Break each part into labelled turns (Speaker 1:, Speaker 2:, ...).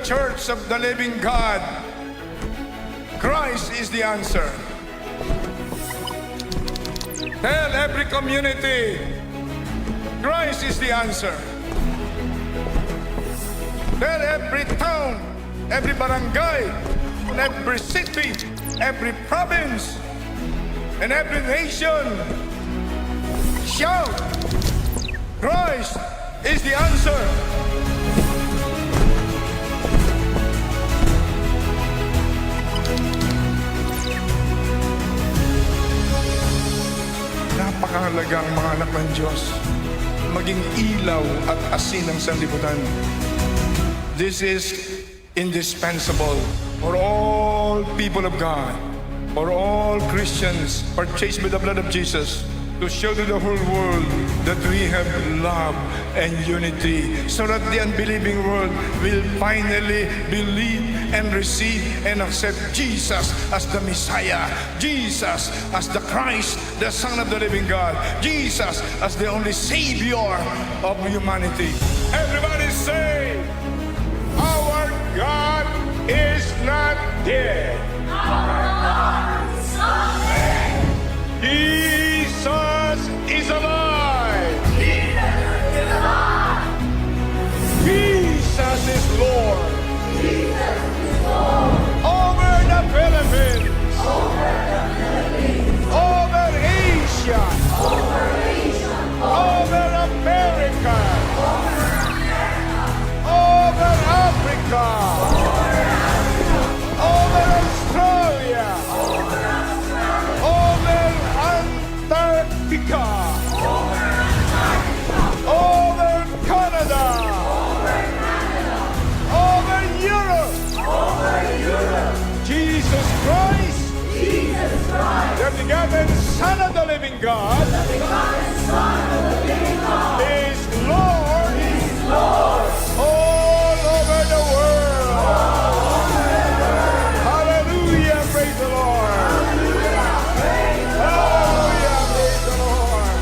Speaker 1: Church of the Living God, Christ is the answer. Tell every community, Christ is the answer. Tell every town, every barangay, every city, every province, and every nation, shout, Christ is the answer. Napakahalaga ang mga anak ng Diyos maging ilaw at asin ng sanlibutan. This is indispensable for all people of God, for all Christians purchased by the blood of Jesus, to show to the whole world that we have love and unity, so that the unbelieving world will finally believe and receive and accept Jesus as the Messiah, Jesus as the Christ, the Son of the living God, Jesus as the only Savior of humanity. Everybody say, our God is not dead.
Speaker 2: Our God is not dead.
Speaker 1: Jesus is alive.
Speaker 2: Jesus is alive.
Speaker 1: Jesus is Lord.
Speaker 2: Jesus is Lord.
Speaker 1: Over the Philippines.
Speaker 2: Over the Philippines.
Speaker 1: Over Asia.
Speaker 2: Over Asia.
Speaker 1: Over America.
Speaker 2: Over America.
Speaker 1: Over Africa.
Speaker 2: Over Africa.
Speaker 1: Over Australia.
Speaker 2: Over Australia.
Speaker 1: Over Antarctica.
Speaker 2: Over Antarctica.
Speaker 1: Over Canada.
Speaker 2: Over Canada.
Speaker 1: Over Europe.
Speaker 2: Over Europe.
Speaker 1: Jesus Christ,
Speaker 2: Jesus Christ,
Speaker 1: the begotten Son of the living God,
Speaker 2: the begotten Son of the living God,
Speaker 1: is Lord
Speaker 2: is Lord.
Speaker 1: all over the world. Hallelujah, praise the Lord.
Speaker 2: Hallelujah. Praise the Lord.
Speaker 1: Hallelujah, praise the Lord.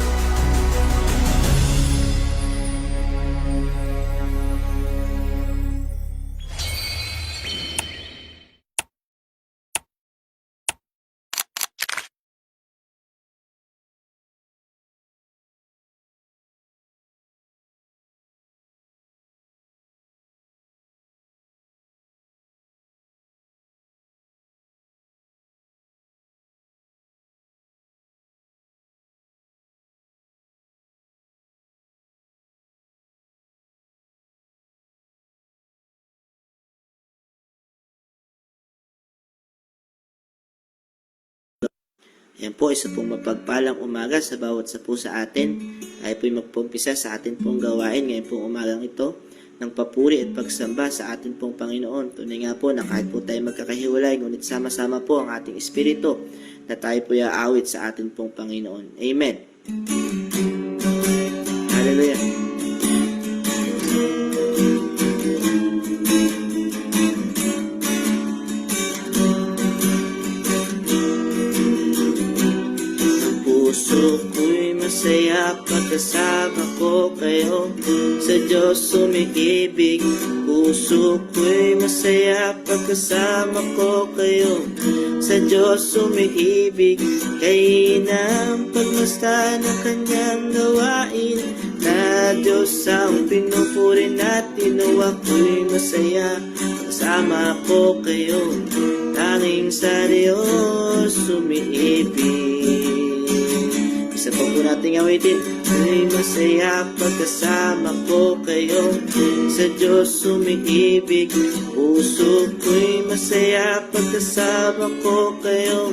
Speaker 3: Yan po, isa pong mapagpalang umaga sa bawat sa po sa atin. Tayo po'y magpumpisa sa atin pong gawain ngayon pong umagang ito ng papuri at pagsamba sa atin pong Panginoon. Tunay nga po na kahit po tayo magkakahiwalay, ngunit sama-sama po ang ating espiritu na tayo po'y aawit sa atin pong Panginoon. Amen. Hallelujah. Puso ko'y masaya pagkasama ko kayo. Sa Diyos umiibig. Puso ko'y masaya pagkasama ko kayo. Sa Diyos umiibig. Kainang pagmasta ng kanyang gawain. Na Diyos ang pinupuri natin. O ako'y masaya kasama ko kayo. Tanging sa Diyos umiibig. Isa pa po nating awitin. Ay masaya pagkasama ko kayo. Sa Diyos umiibig. Puso ko'y masaya pagkasama ko kayo.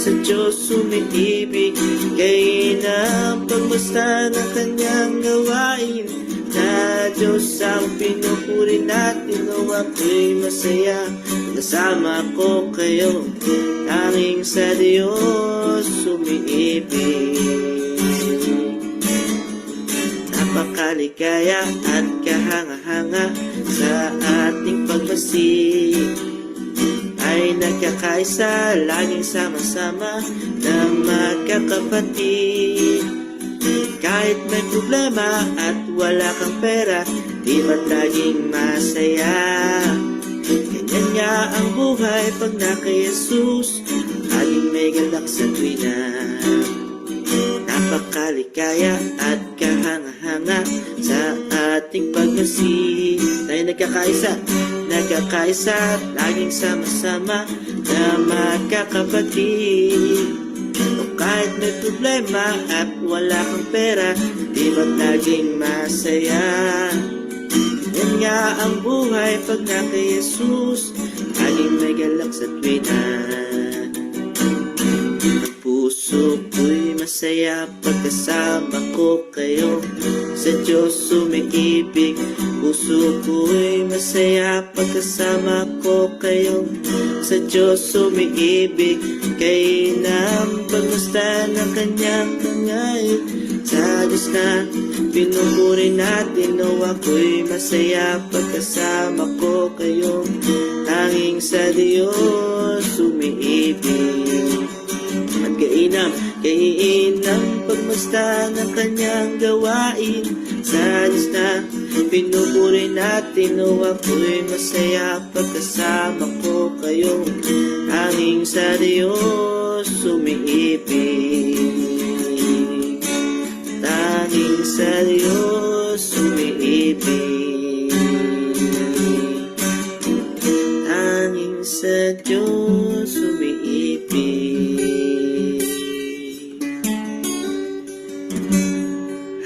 Speaker 3: Sa Diyos umiibig. Kainang pagmasta ng kanyang gawain. Na Diyos ang pinupuri natin. O ako'y masaya kasama ko kayo. Tanging sa Diyos umiibig. Napakaligaya at kahanga-hanga sa ating pagmasik. Ay nagkakaisa, laging sama-sama na magkakapatid. Kahit may problema at wala kang pera, di ba't laging masaya? nga ang buhay pag na kay Jesus, laging may galak sa tuwina. Napakaligaya at kahanga-hanga sa ating pagmasihi. Tayo nagkakaisa at laging sama-sama na magkakapatid. Kung kahit may problema at wala kang pera, di ba't laging masaya? Yan nga ang buhay pag na kay Jesus, laging may galak sa tuwina. Puso ko'y masaya pagkasama ko kayo, sa Diyos umiibig. Puso ko'y masaya pagkasama ko kayo, sa Diyos umiibig. Kay nang pagmusta ng kanyang kangait, sa Diyos na pinupuri natin. O ako'y masaya pagkasama ko kayo, tanging sa Diyos umiibig. At kainam pagmusta ng kanyang gawain, sa Diyos na pinupuri natin. O ako'y masaya pagkasama ko kayo, tanging sa Diyos umiibig. Tanging sa Diyos umiibig. Tanging sa Diyos umiibig.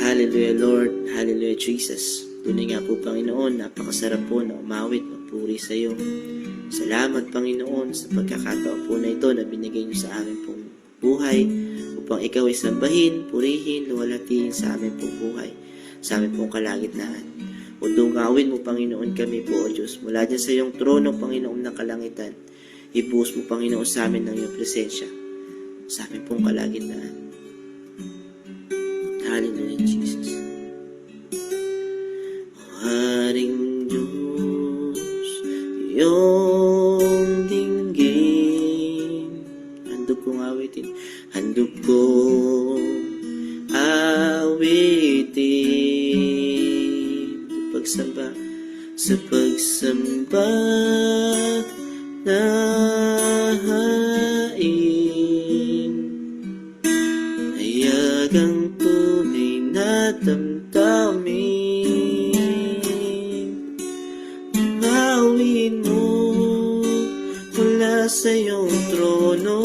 Speaker 3: Hallelujah Lord, Hallelujah Jesus. Tunay nga po Panginoon, napakasarap po na umawit, magpuri sa iyo. Salamat Panginoon sa pagkakataon po na ito na binigay niyo sa amin pong buhay, upang ikaw ay sambahin, purihin, luwalhatiin sa amin pong buhay, sa amin pong kalagitnaan. O dungawin mo Panginoon kami po, O Diyos, mula dyan sa iyong trono Panginoon ng kalangitan. Ibuhos mo Panginoon sa amin ng iyong presensya, sa amin pong kalagitnaan. Hallelujah, Jesus. O Haring Diyos, iyong dinggin. Handog kong awitin. Handog kong awitin. Pagsamba, sa pagsamba na hain. Hayagang tunay na damdamin. Ngawin mo mula sa iyong trono.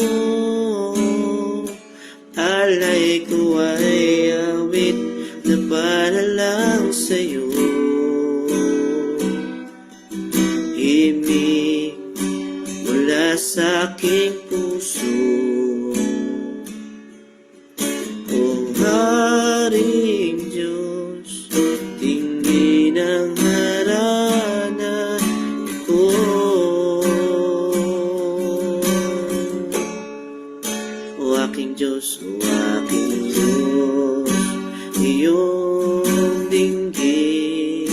Speaker 3: Alay ko ay awit na para lang sa iyo. Himig mula sa aking puso. Haring Diyos, tingin ang harana ko. O aking Diyos, iyong dinggin.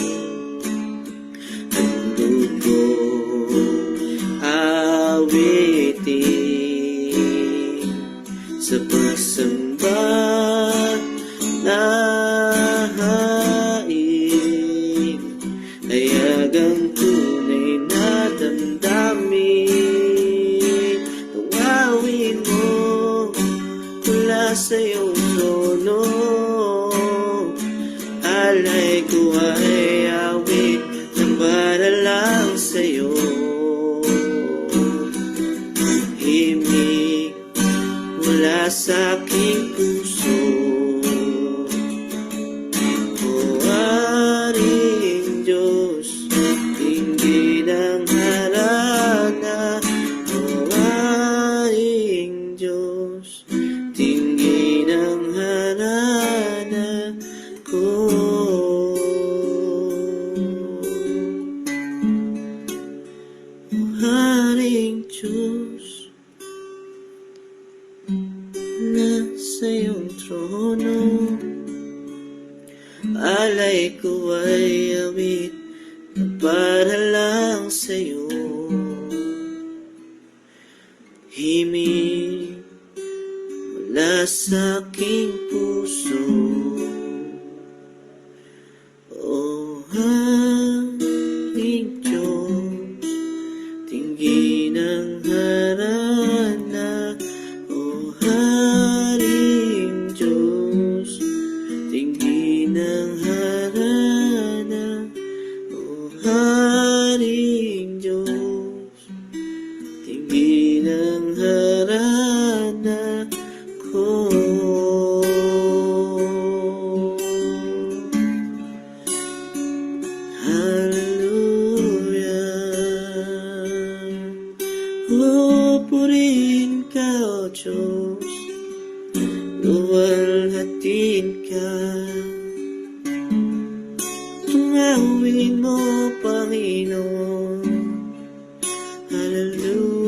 Speaker 3: Handog kong awitin sa pagsamba na hain. Hayagang tunay na damdamin. Tungawin mo mula sa iyong trono. Alay ko ay awit na para lang sa iyo. Himig mula sa aking puso. Haring Diyos, tingin ang harana. O Haring Diyos, tingin ang harana ko. O Haring Diyos, nasa iyong trono. Alay ko ay awit na para lang sa iyo. Himig mula sa aking puso. O Haring Diyos, tingin Hallelujah. Purihin ka, O Diyos, luwalhatiin ka. Tunawin mo, Panginoon. Hallelujah.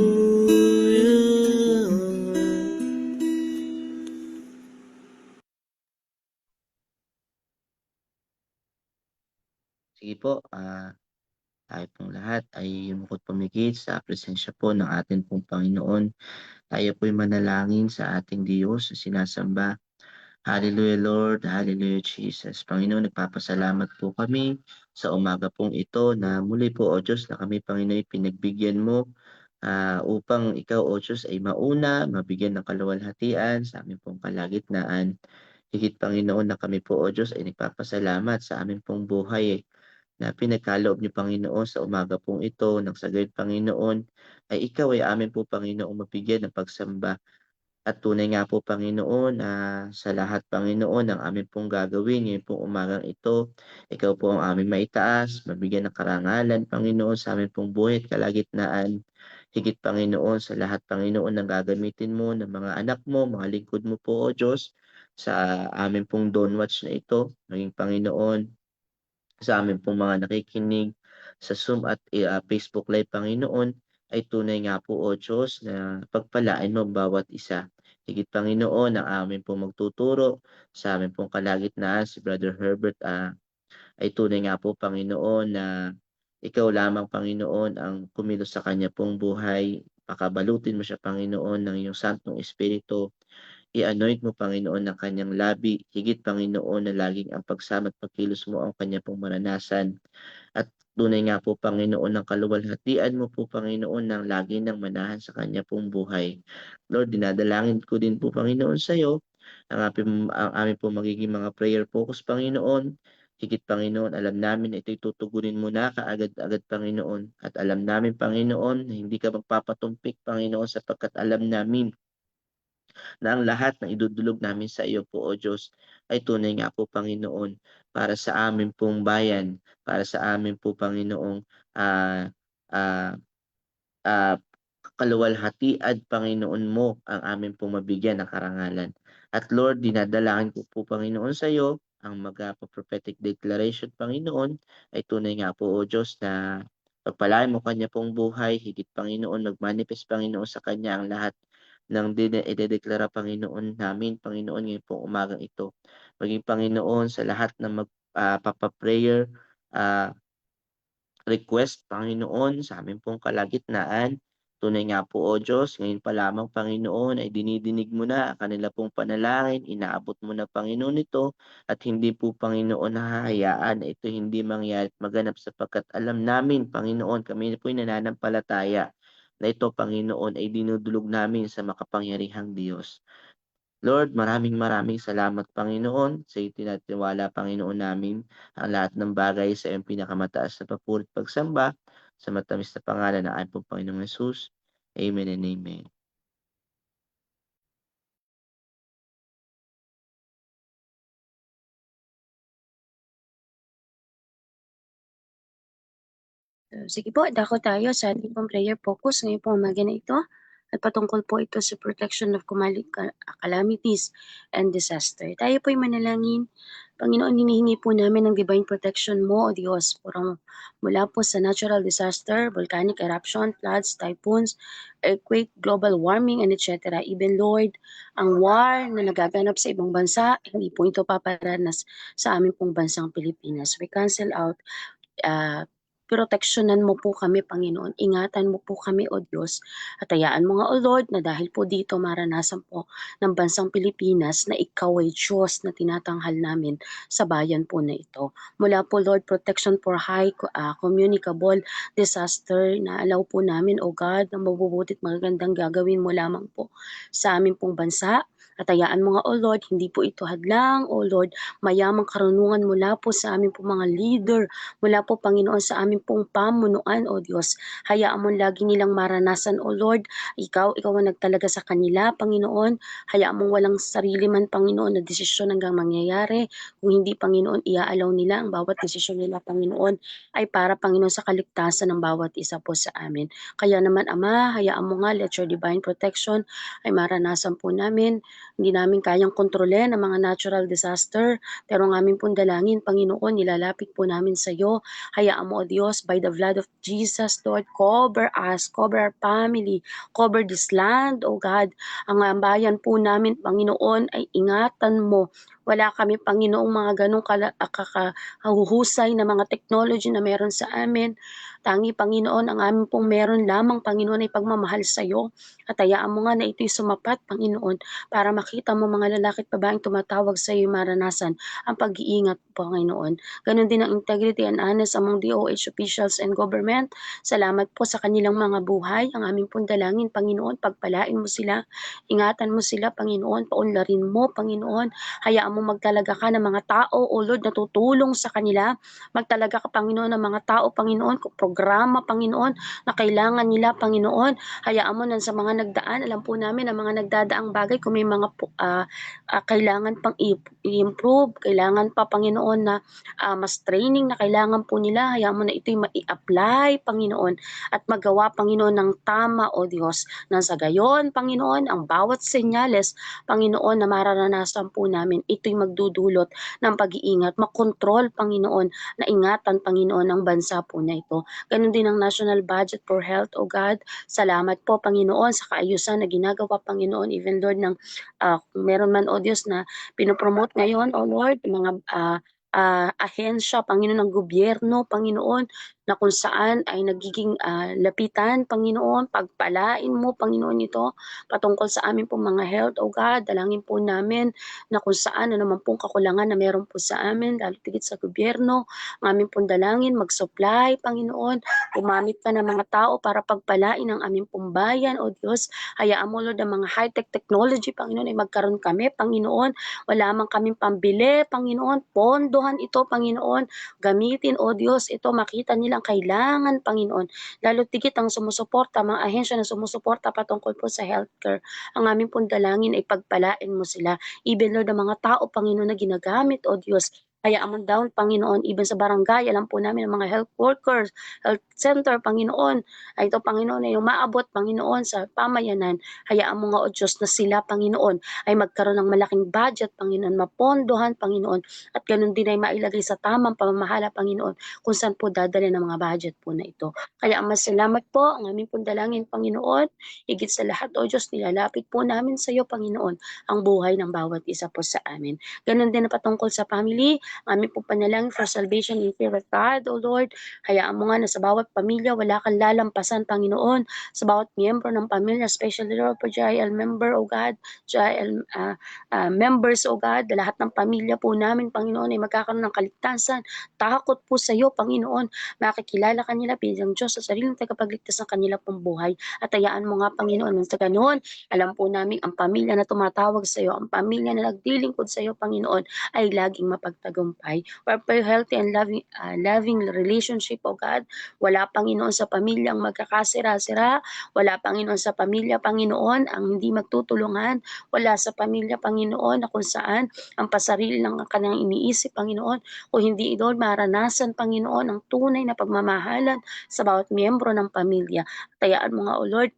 Speaker 3: Sige po, tayo pong lahat ay lumuhod pumikit sa presensya po ng ating pong Panginoon. Tayo po'y manalangin sa ating Diyos na sinasamba. Hallelujah Lord, Hallelujah Jesus. Panginoon, nagpapasalamat po kami sa umaga pong ito na muli po o Diyos na kami Panginoon pinagbigyan mo upang ikaw o Diyos ay mauna, mabigyan ng kaluwalhatian sa aming pong kalagitnaan. Higit Panginoon na kami po o Diyos ay nagpapasalamat sa aming pong buhay na pinagkaloob niyo Panginoon sa umaga pong ito, nang sa gayon Panginoon, ay ikaw ay amin po Panginoon mabigyan ng pagsamba. At tunay nga po Panginoon na sa lahat Panginoon ng amin pong gagawin ngayon pong umagang ito, ikaw po ang aming maitaas, mabigyan ng karangalan Panginoon sa amin pong buhay at kalagitnaan. Higit Panginoon sa lahat Panginoon na gagamitin mo ng mga anak mo, mga lingkod mo po o Diyos sa amin pong Dawn Watch na ito, maging Panginoon sa amin pong mga nakikinig sa Zoom at Facebook Live Panginoon ay tunay nga po o Diyos na pagpalain mo bawat isa. Higit Panginoon ang amin pong magtuturo sa amin pong kalagitnaan si Brother Herbert ay tunay nga po Panginoon na ikaw lamang Panginoon ang kumilos sa kanya pong buhay. Pakabalutin mo siya Panginoon ng iyong Santong Espiritu. I-anoint mo, Panginoon, ng kanyang labi. Higit, Panginoon, na laging ang pagsama at pagkilos mo ang kanya pong maranasan. At tunay nga po, Panginoon, ng kaluwalhatian mo po, Panginoon, ng lagi ng manahan sa kanya pong buhay. Lord, dinadalangin ko din po, Panginoon, sa iyo, ang aming po magiging mga prayer focus, Panginoon. Higit, Panginoon, alam namin na ito'y tutugunin mo na kaagad-agad, Panginoon. At alam namin, Panginoon, na hindi ka magpapatumpik, Panginoon, sapagkat alam namin na ang lahat ng idudulog namin sa iyo po, O Diyos, ay tunay nga po, Panginoon, para sa amin pong bayan, para sa amin po, Panginoong ah, ah, ah, kaluwalhatian, Panginoon mo, ang amin pong mabigyan ng karangalan. At Lord, dinadalangin ko po, Panginoon, sa iyo, ang prophetic declaration, Panginoon, ay tunay nga po, O Diyos, na pagpalain mo kanya pong buhay, higit, Panginoon, mag-manifest, Panginoon, sa kanya ang lahat ng idedeklara, Panginoon namin, Panginoon, ngayon pong umagang ito. Maging, Panginoon, sa lahat ng magpapaprayer, request, Panginoon, sa amin pong kalagitnaan. Tunay nga po, O Diyos, ngayon pa lamang, Panginoon, ay dinidinig mo na ang kanila pong panalangin, inaabot mo na, Panginoon, ito, at hindi po, Panginoon, nahahayaan na ito hindi mangyari at maganap sapagkat alam namin, Panginoon, kami po'y nananampalataya na ito, Panginoon, ay dinudulog namin sa makapangyarihang Diyos. Lord, maraming salamat, Panginoon, sa itinatiwala, Panginoon namin, ang lahat ng bagay sa iyong pinakamataas na papuri at pagsamba, sa matamis na pangalan ng ating pong Panginoong Hesus. Amen and Amen.
Speaker 2: Sige po, dako tayo sa ating pong prayer focus ngayon po umaga na ito. At patungkol po ito sa protection of calamities and disaster. Tayo po'y manalangin. Panginoon, hinihingi po namin ng divine protection mo, O Diyos, mula po sa natural disaster, volcanic eruption, floods, typhoons, earthquake, global warming, and etc. Even Lord, ang war na nagaganap sa ibang bansa, hindi po ito paparanas sa aming pong bansang Pilipinas. We cancel out proteksyonan mo po kami, Panginoon. Ingatan mo po kami, O Diyos. At hayaan mo nga, O Lord, na dahil po dito maranasan po ng bansang Pilipinas na ikaw ay Diyos na tinatanghal namin sa bayan po na ito. Mula po, Lord, protection for high communicable disaster na alaw po namin, O God, na mabubutit magagandang gagawin mo lamang po sa aming pong bansa At hayaan mo nga, O Lord, hindi po ito hadlang, O Lord, mayamang karunungan mula po sa amin po mga leader, mula po Panginoon sa amin pong pamunuan, O Diyos. Hayaan mo lagi nilang maranasan, O Lord, ikaw ang nagtalaga sa kanila, Panginoon. Hayaan mong walang sarili man, Panginoon, na desisyon hanggang mangyayari. Kung hindi, Panginoon, iaalaw nila ang bawat desisyon nila, Panginoon, ay para, Panginoon, sa kaligtasan ng bawat isa po sa amin. Kaya naman, Ama, hayaan mo nga, let your divine protection ay maranasan po namin. Hindi namin kayang kontrolin ang mga natural disaster, pero ang aming pong dalangin, Panginoon, nilalapit po namin sa iyo. Hayaan mo, O Diyos, by the blood of Jesus, Lord, cover us, cover our family, cover this land, O God. Ang bayan po namin, Panginoon, ay ingatan mo. Wala kami, Panginoong, mga ganong kakahuhusay na mga technology na meron sa amin. Tangi, Panginoon, ang amin pong meron lamang, Panginoon, ay pagmamahal sa iyo. At hayaan mo nga na ito'y sumapat, Panginoon, para makita mo mga lalaki at babaeng tumatawag sa iyo maranasan ang pag-iingat, Panginoon. Ganon din ang integrity and honest among DOH officials and government. Salamat po sa kanilang mga buhay. Ang aming pong dalangin, Panginoon, pagpalain mo sila, ingatan mo sila, Panginoon, paunlarin mo, Panginoon. Hayaan mo magtalaga ka ng mga tao, O Lord, na tutulong sa kanila. Magtalaga ka, Panginoon, ng mga tao, Panginoon, programa, Panginoon, na kailangan nila, Panginoon. Hayaan mo na sa mga nagdaan, alam po namin ang mga nagdadaang bagay, kung may mga kailangan pang i-improve, kailangan pa, Panginoon, na mas training na kailangan po nila, hayaan mo na ito'y mai-apply, Panginoon, at magawa, Panginoon, ng tama, O Diyos. Nang sa gayon, Panginoon, ang bawat senyales, Panginoon, na mararanasan po namin, ito'y magdudulot ng pag-iingat, makontrol, Panginoon, na ingatan, Panginoon, ang bansa po na ito. Ganon din ang National Budget for Health, O God. Salamat po, Panginoon, sa kaayusan na ginagawa, Panginoon, even Lord, ng meron man, O Diyos, na pinopromote ngayon, O Lord, mga ahensya, Panginoon, ng gobyerno, Panginoon, na kung saan ay nagiging lapitan, Panginoon, pagpalain mo, Panginoon, ito, patungkol sa amin pong mga health, O God, dalangin po namin na kung saan, ano naman pong kakulangan na meron po sa amin, lalo tigit sa gobyerno, ang aming pong dalangin, mag-supply, Panginoon, gumamit ka ng mga tao para pagpalain ang aming pong bayan, O Diyos, hayaan mo, Lord, ang mga high-tech technology, Panginoon, ay magkaroon kami, Panginoon, wala man kaming pambili, Panginoon, pondohan ito, Panginoon, gamitin, O Diyos, ito, makita nilang kailangan, Panginoon, lalo tigit ang sumusuporta, mga ahensya na sumusuporta patungkol po sa healthcare, ang aming pong dalangin ay pagpalain mo sila, even Lord, ang mga tao, Panginoon, na ginagamit, O Diyos, hayaan mo down, Panginoon, even sa barangay, alam po namin ang mga health workers, health center, Panginoon, ay ito, Panginoon, ay umaabot, Panginoon, sa pamayanan, hayaan mo nga, O Diyos, na sila, Panginoon, ay magkaroon ng malaking budget, Panginoon, mapondohan, Panginoon, at ganun din ay mailagay sa tamang pamamahala, Panginoon, kung saan po dadali ng mga budget po na ito. Kaya salamat po, ang aming pong dalangin, Panginoon, higit sa lahat, O Diyos, nilalapit po namin sa iyo, Panginoon, ang buhay ng bawat isa po sa amin. Ganun din na patungkol sa family, ang aming pong panalangin for salvation and fear of God, O Lord, hayaan mo nga na sa bawat pamilya, wala kang lalampasan, Panginoon, sa bawat miyembro ng pamilya, especially Lord, for JIL member, O God, JIL members, O God, lahat ng pamilya po namin, Panginoon, ay magkakaroon ng kaligtasan, takot po sa iyo, Panginoon, makikilala kanila bilang Diyos sa sariling tagapagligtas ng kanila pong buhay, at hayaan mo nga, Panginoon, sa ganoon, alam po namin ang pamilya na tumatawag sa iyo, ang pamilya na naglilingkod sa iyo, Panginoon, ay laging mapagtagumpay. For healthy and loving relationship, O God, wala, Panginoon, sa pamilyang magkakasira-sira, wala, Panginoon, sa pamilya, Panginoon, ang hindi magtutulungan, wala sa pamilya, Panginoon, na kung saan ang pasarili ng kanyang iniisip, Panginoon, kung hindi ito maranasan, Panginoon, ang tunay na pagmamahalan sa bawat miyembro ng pamilya. Tayaan mo nga, O Lord,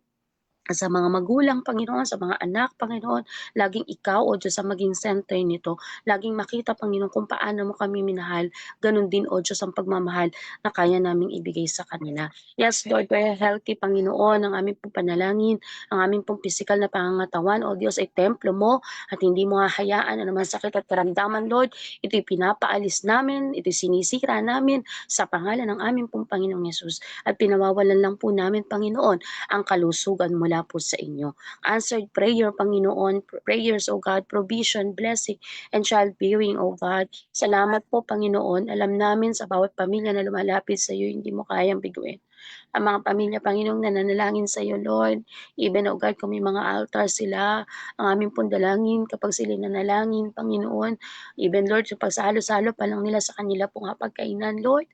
Speaker 2: sa mga magulang, Panginoon, sa mga anak, Panginoon, laging ikaw, O Diyos, ang maging center nito. Laging makita, Panginoon, kung paano mo kami minahal. Ganun din, O Diyos, ang pagmamahal na kaya naming ibigay sa kanila. Yes, Lord, very healthy, Panginoon, ang aming pong panalangin, ang aming pong physical na pangangatawan, O Diyos, ay templo mo at hindi mo hahayaan na naman sakit at karamdaman, Lord. Ito'y pinapaalis namin, ito'y sinisira namin sa pangalan ng aming pong Panginoong Yesus. At pinawawalan lang po namin, Panginoon, ang kalusugan mula po sa inyo. Answered prayer, Panginoon, prayers, O God, provision, blessing, and childbearing, O God. Salamat po, Panginoon. Alam namin sa bawat pamilya na lumalapit sa iyo, hindi mo kayang biguin. Ang mga pamilya, Panginoon, nananalangin sa iyo, Lord. Even, O God, kung may mga altar sila, ang aming pong dalangin kapag sila nanalangin, Panginoon. Even, Lord, sa pagsalo-salo pa lang nila sa kanila pong hapagkainan, Lord.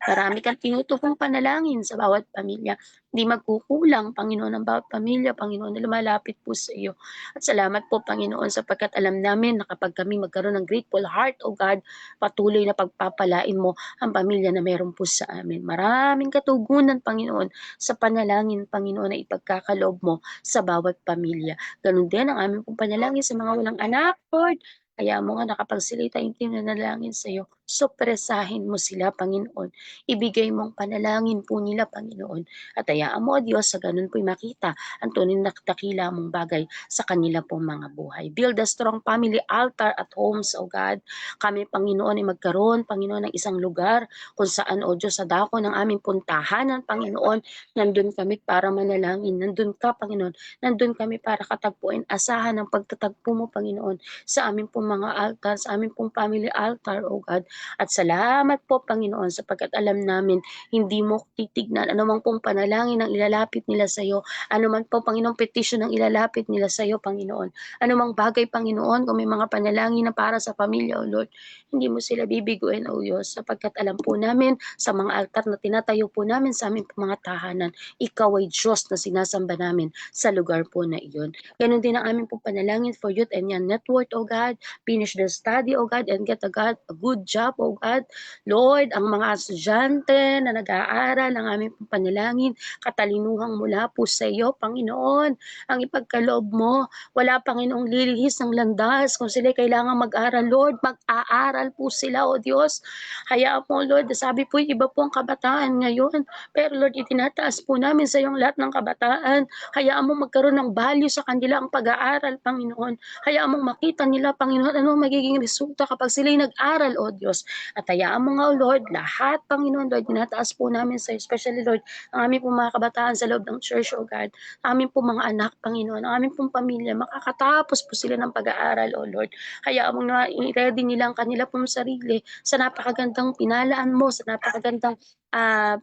Speaker 2: Marami kang tinutupong panalangin sa bawat pamilya. Hindi magkukulang, Panginoon, ang bawat pamilya, Panginoon, na lumalapit po sa iyo. At salamat po, Panginoon, sapagkat alam namin na kapag kami magkaroon ng grateful heart, O God, patuloy na pagpapalain mo ang pamilya na meron po sa amin. Maraming katugunan, Panginoon, sa panalangin, Panginoon, na ipagkakaloob mo sa bawat pamilya. Ganun din ang aming pong panalangin sa mga walang anak, Lord. Kaya mo nga nakapag sila'y taimtim na nalangin sa iyo, supresahin mo sila, Panginoon. Ibigay mong panalangin po nila, Panginoon. At hayaan mo, O Diyos, sa ganun po'y makita ang tunay na dakila mong bagay sa kanila pong mga buhay. Build a strong family altar at homes, O God. Kami, Panginoon, ay magkaroon, Panginoon, ng isang lugar kung saan, O Diyos, sa dako ng aming puntahanan, Panginoon, nandun kami para manalangin. Nandun ka, Panginoon. Nandun kami para katagpuin. Asahan ang pagtatagpo mo, Panginoon, sa aming pong mga altar, sa aming pong family altar, O God. At salamat po, Panginoon, sapagkat alam namin, hindi mo titignan anumang pong panalangin ang ilalapit nila sa iyo, anuman po, Panginoon, petition ang ilalapit nila sa iyo, Panginoon. Anumang bagay, Panginoon, kung may mga panalangin na para sa pamilya, O Lord, hindi mo sila bibiguin, O Diyos, sapagkat alam po namin sa mga altar na tinatayo po namin sa aming mga tahanan, ikaw ay Diyos na sinasamba namin sa lugar po na iyon. Ganon din ang aming pong panalangin for Youth and Young Network, O God. Finish their study, O God, and get a good job, O God. Lord, ang mga estudyante na nag-aaral, ang aming pong panalangin, katalinuhang mula po sa iyo, Panginoon, ang ipagkaloob mo. Wala, Panginoong, lilihis ng landas. Kung sila kailangan mag-aral, Lord, mag-aaral po sila, O Diyos. Hayaan mo, Lord, sabi po, iba po ang kabataan ngayon. Pero Lord, itinataas po namin sa iyong lahat ng kabataan. Hayaan mo magkaroon ng value sa kanila ang pag-aaral, Panginoon. Hayaan mo makita nila, Panginoon, ano magiging resulta kapag sila'y nag-aral, O Diyos. At hayaan mo nga, O Lord, lahat, Panginoon, Lord, tinataas po namin sa iyo, especially, Lord, ang aming pong mga kabataan sa loob ng church, O God, ang aming pong mga anak, Panginoon, ang aming pong pamilya, makakatapos po sila ng pag-aaral, O Lord. Hayaan mo na i-ready nila ang kanila pong sarili sa napakagandang pinalaan mo, sa napakagandang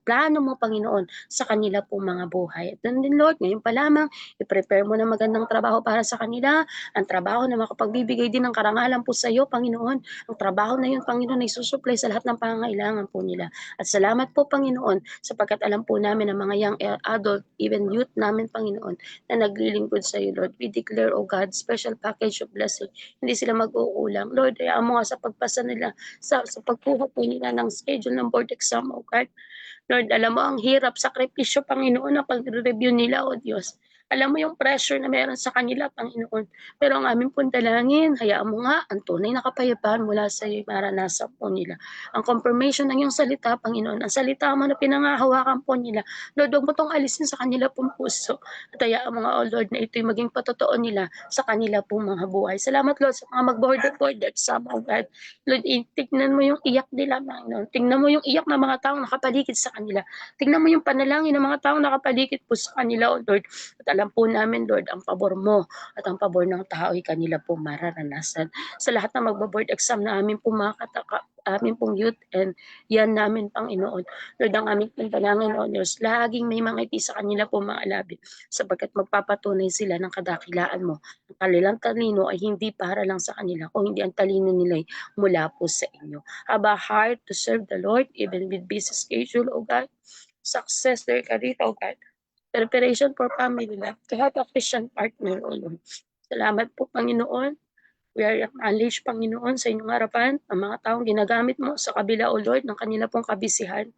Speaker 2: plano mo, Panginoon, sa kanila pong mga buhay. At din, Lord, ngayon pa lamang, i-prepare mo na magandang trabaho para sa kanila, ang trabaho na makapagbibigay din ng karangalan po sa iyo, Panginoon. Ang trabaho na yun, Panginoon, ay susupply sa lahat ng pangangailangan po nila. At salamat po, Panginoon, sapagkat alam po namin ang mga young adult, even youth namin, Panginoon, na naglilingkod sa iyo, Lord. We declare, O God, special package of blessing. Hindi sila mag-uulang. Lord, hayaan mo nga sa pagpasa nila, sa pagkuha po nila ng schedule ng board exam, O God. Lord, alam mo ang hirap, sakripisyo, Panginoon, na pag-review nila, O Diyos. Alam mo yung pressure na meron sa kanila, Panginoon. Pero ang aming pong dalangin, hayaan mo nga, ang tunay na kapayapaan mula sa iyo, maranasan po nila. Ang confirmation ng iyong salita, Panginoon, ang salita mo na pinangahawakan po nila. Lord, huwag mo itong alisin sa kanila pong puso. At hayaan mo nga, O Lord, na ito'y maging patotoo nila sa kanila pong mga buhay. Salamat, Lord, sa mga mag-board exam, O God. Lord, tignan mo yung iyak nila, Panginoon. Tignan mo yung iyak ng mga taong nakapaligid sa kanila. Tignan mo yung panalangin ng mga taong nakapaligid po sa kanila, O Lord. At alam po namin, Lord, ang pabor mo at ang pabor ng tao ay kanila po mararanasan. Sa lahat ng magbo-board exam na amin po amin pong youth and yan namin, Panginoon. Lord, ang aming panalangin, O Diyos, laging may mga ngiti sa kanila po mga labi, sapagkat magpapatunay sila ng kadakilaan mo. Ang kanilang talino ay hindi para lang sa kanila, kung hindi ang talino nila ay mula po sa inyo. Have a heart to serve the Lord, even with busy schedule, O God. Success their career, O God. Preparation for family life, to have a Christian partner, O Lord. Salamat po, Panginoon. We are acknowledged, Panginoon, sa inyong harapan, ang mga taong ginagamit mo sa kabila, O Lord, ng kanila pong kabisihan.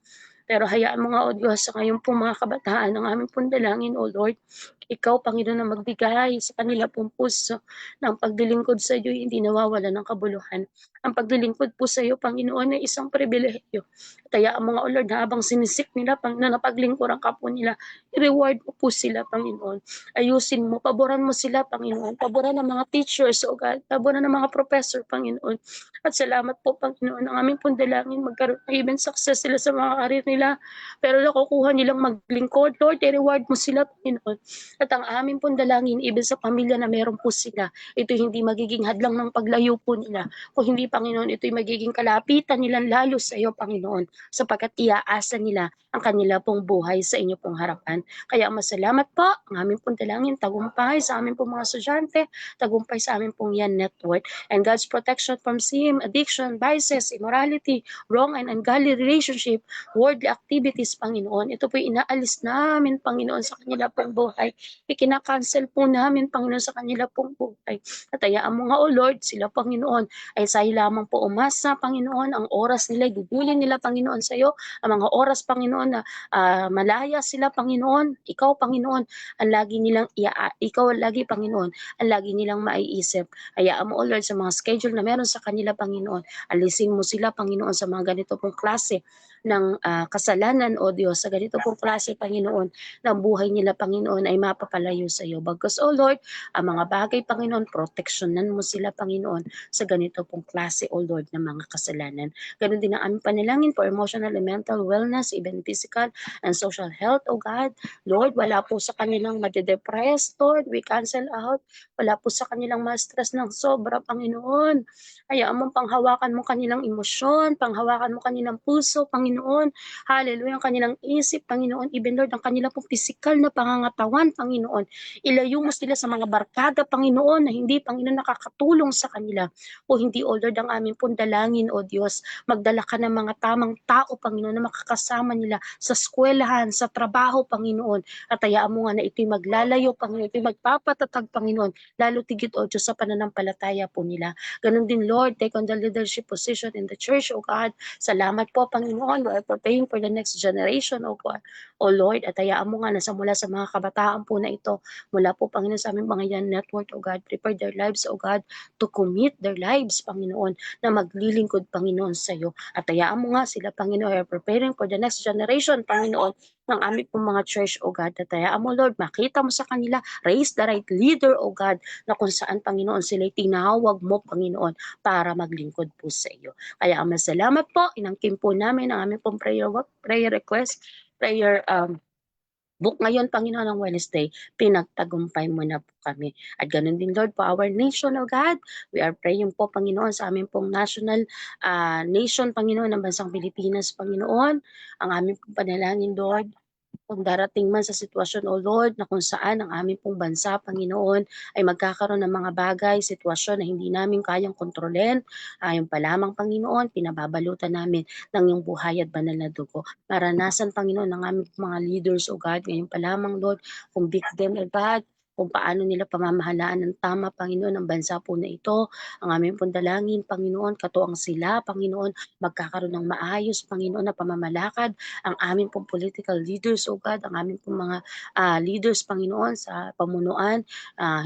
Speaker 2: Pero hayaan mo nga, O Diyos, sa ngayon pong mga kabataan, ang aming pong dalangin, O Lord, ikaw, Panginoon, na magbigay sa kanila pong puso ng paglilingkod sa iyo, hindi nawawala ng kabuluhan. Ang paglilingkod po sa iyo, Panginoon, ay isang pribilehyo. At hayaan mo nga, O Lord, na habang sinisik nila, Panginoon, na paglingkuran ka po nila, i-reward mo po sila, Panginoon. Ayusin mo, paboran mo sila, Panginoon. Paboran ng mga teachers, O God. Paboran ng mga professor, Panginoon. At salamat po, Panginoon, ang aming pong dalangin, magkaroon ng even success sila sa mga karir nila, pero nakukuha nilang maglingkod. Lord, i-reward mo sila, Panginoon. At ang amin pong dalangin, even sa pamilya na meron po sila, ito hindi magiging hadlang ng paglayo po nila. Kung hindi, Panginoon, ito'y magiging kalapitan nilang lalo sa iyo, Panginoon, sapagkat iaasa nila ang kanila pong buhay sa inyo pong harapan. Kaya masalamat po, ang aming pong dalangin, tagumpay sa aming pong mga estudyante, tagumpay sa aming pong yan network, and God's protection from sin, addiction, vices, immorality, wrong and ungodly relationship, worldly activities, Panginoon. Ito po'y inaalis namin, Panginoon, sa kanila pong buhay. Ikinakancel po namin, Panginoon, sa kanila pong buhay. At hayaan mo nga, O Lord, sila, Panginoon, ay sa'yo lamang po umasa, Panginoon, ang oras nila, gugulin nila, Panginoon, sa iyo, ang mga oras, Panginoon, na malaya sila, Panginoon, ikaw, Panginoon, ang lagi nilang ikaw lagi, Panginoon, ang lagi nilang maiisip. Hayaan mo, O Lord, sa mga schedule na meron sa kanila, Panginoon, alisin mo sila, Panginoon, sa mga ganito pong klase ng kasalanan, O Diyos, sa ganito pong klase, Panginoon, ng buhay nila, Panginoon, ay mapapalayo sa iyo. Bagkus, O Lord, ang mga bagay, Panginoon, proteksyonan mo sila, Panginoon, sa ganito pong klase, O Lord, ng mga kasalanan. Ganun din ang aming panalangin for emotional and mental wellness, even physical and social health, O God. Lord, wala po sa kanilang madedepress, Lord, we cancel out. Wala po sa kanilang ma-stress ng sobra, Panginoon. Hayaan mo panghawakan mo kanilang emosyon, panghawakan mo kanilang puso, Panginoon. Hallelujah, ang kanilang isip, Panginoon. Even Lord, ang kanilang pong physical na pangangatawan, Panginoon. Ilayo mo sila sa mga barkada, Panginoon, na hindi, Panginoon, nakakatulong sa kanila. O hindi, O Lord, ang aming pong dalangin, O Diyos, magdala ka ng mga tamang tao, Panginoon, na makakasama nila sa eskwelahan, sa trabaho, Panginoon. At hayaan mo nga na ito'y maglalayo, Panginoon, ito'y magpapatatag, Panginoon, lalo tigit, O Diyos, sa pananampalataya po nila. Ganun din, Lord, take on the leadership position in the church, O God. Salamat po, Panginoon. We are praying for the next generation, O God. O Lord, at hayaan mo nga na mula sa mga kabataan po na ito, mula po, Panginoon, sa aming mga yan network, O God, prepare their lives, O God, to commit their lives, Panginoon, na maglilingkod, Panginoon, sa iyo. At hayaan mo nga sila, Panginoon, we are preparing for the next generation, Panginoon, ng aming pong mga church, O God. At hayaan mo, Lord, makita mo sa kanila, raise the right leader, O God, na kung saan, Panginoon, sila'y tinawag mo, Panginoon, para maglingkod po sa iyo. Kaya salamat po, inangkin po namin ang aming pong prayer request, prayer book ngayon, Panginoon, ng Wednesday, pinagtagumpay mo na po kami. At ganun din, Lord, for our nation, O God, we are praying po, Panginoon, sa aming pong national nation, Panginoon, ng bansang Pilipinas, Panginoon. Ang aming pong panalangin, Lord, kung darating man sa sitwasyon, O Lord, na kung saan ang aming pong bansa, Panginoon, ay magkakaroon ng mga bagay, sitwasyon na hindi namin kayang kontrolin, ayon pa lamang, Panginoon, pinababalutan namin ng iyong buhay at banal na dugo. Maranasan, Panginoon, ng aming mga leaders, O God, ngayon pa lamang, Lord, convict them, O God, kung paano nila pamamahalaan ng tama, Panginoon, ang bansa po na ito. Ang aming pong dalangin, Panginoon, katuwang sila, Panginoon, magkakaroon ng maayos, Panginoon, na pamamalakad ang aming pong political leaders, O God, ang aming pong mga leaders, Panginoon, sa pamunuan.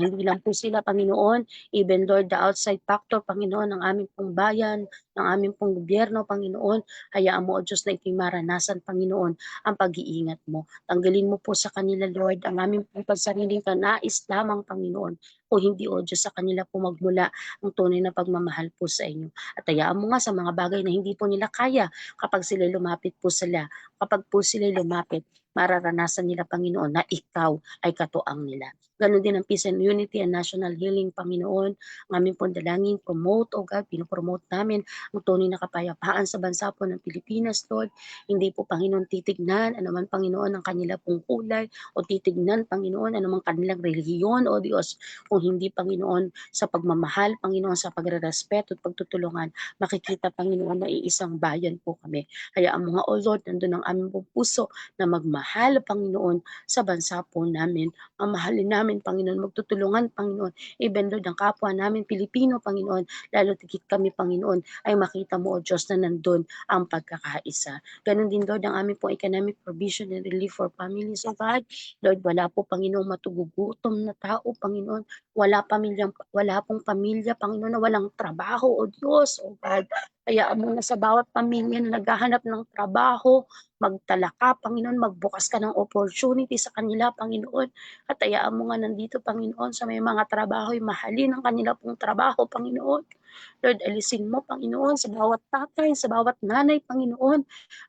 Speaker 2: Hindi lang po sila, Panginoon, even, Lord, the outside factor, Panginoon, ng aming pong bayan, ng aming pong gobyerno, Panginoon. Hayaan mo, O Diyos, na ito'y maranasan, Panginoon, ang pag-iingat mo. Tanggalin mo po sa kanila, Lord, ang aming pong pagsariling kanais lamang, Panginoon. O hindi, O Diyos, sa kanila po magmula ang tunay na pagmamahal po sa inyo. At hayaan mo nga sa mga bagay na hindi po nila kaya kapag sila lumapit po sila. Kapag po sila lumapit, mararanasan nila, Panginoon, na ikaw ay katuang nila. Ganon din ang peace and unity and national healing, Panginoon. Ang aming pong dalangin, promote, O God, pinopromote namin ang tunay na kapayapaan sa bansa po ng Pilipinas, Lord. Hindi po, Panginoon, titignan, anuman, Panginoon, ang kanila pong kulay, o titignan, Panginoon, anumang kanilang relihiyon, O Diyos, kung hindi, Panginoon, sa pagmamahal, Panginoon, sa pagrerespeto at pagtutulungan, makikita, Panginoon, na iisang bayan po kami. Hayaan mo nga, O Lord, nandun ang aming pong puso na magmahal, Panginoon, sa bansa po namin. Mamahalin namin, Panginoon, magtutulungan, Panginoon, even, Lord, ang kapwa namin Pilipino, Panginoon, lalo tigit kami, Panginoon, ay makita mo, O Diyos, na nandun ang pagkakaisa. Ganon din, Lord, ang aming pong economic provision and relief for families, O God. Lord, wala po, Panginoon, matugugutom na tao, Panginoon. Wala pong pamilya, Panginoon, na walang trabaho, O Diyos, O God. Kaya mo na sa bawat pamilya na naghahanap ng trabaho, magtala ka, Panginoon, magbukas ka ng opportunity sa kanila, Panginoon. At hayaan mo nga nandito, Panginoon, sa may mga trabaho, mahalin ang kanila pong trabaho, Panginoon. Lord, alisin mo, Panginoon, sa bawat tatay, sa bawat nanay, Panginoon,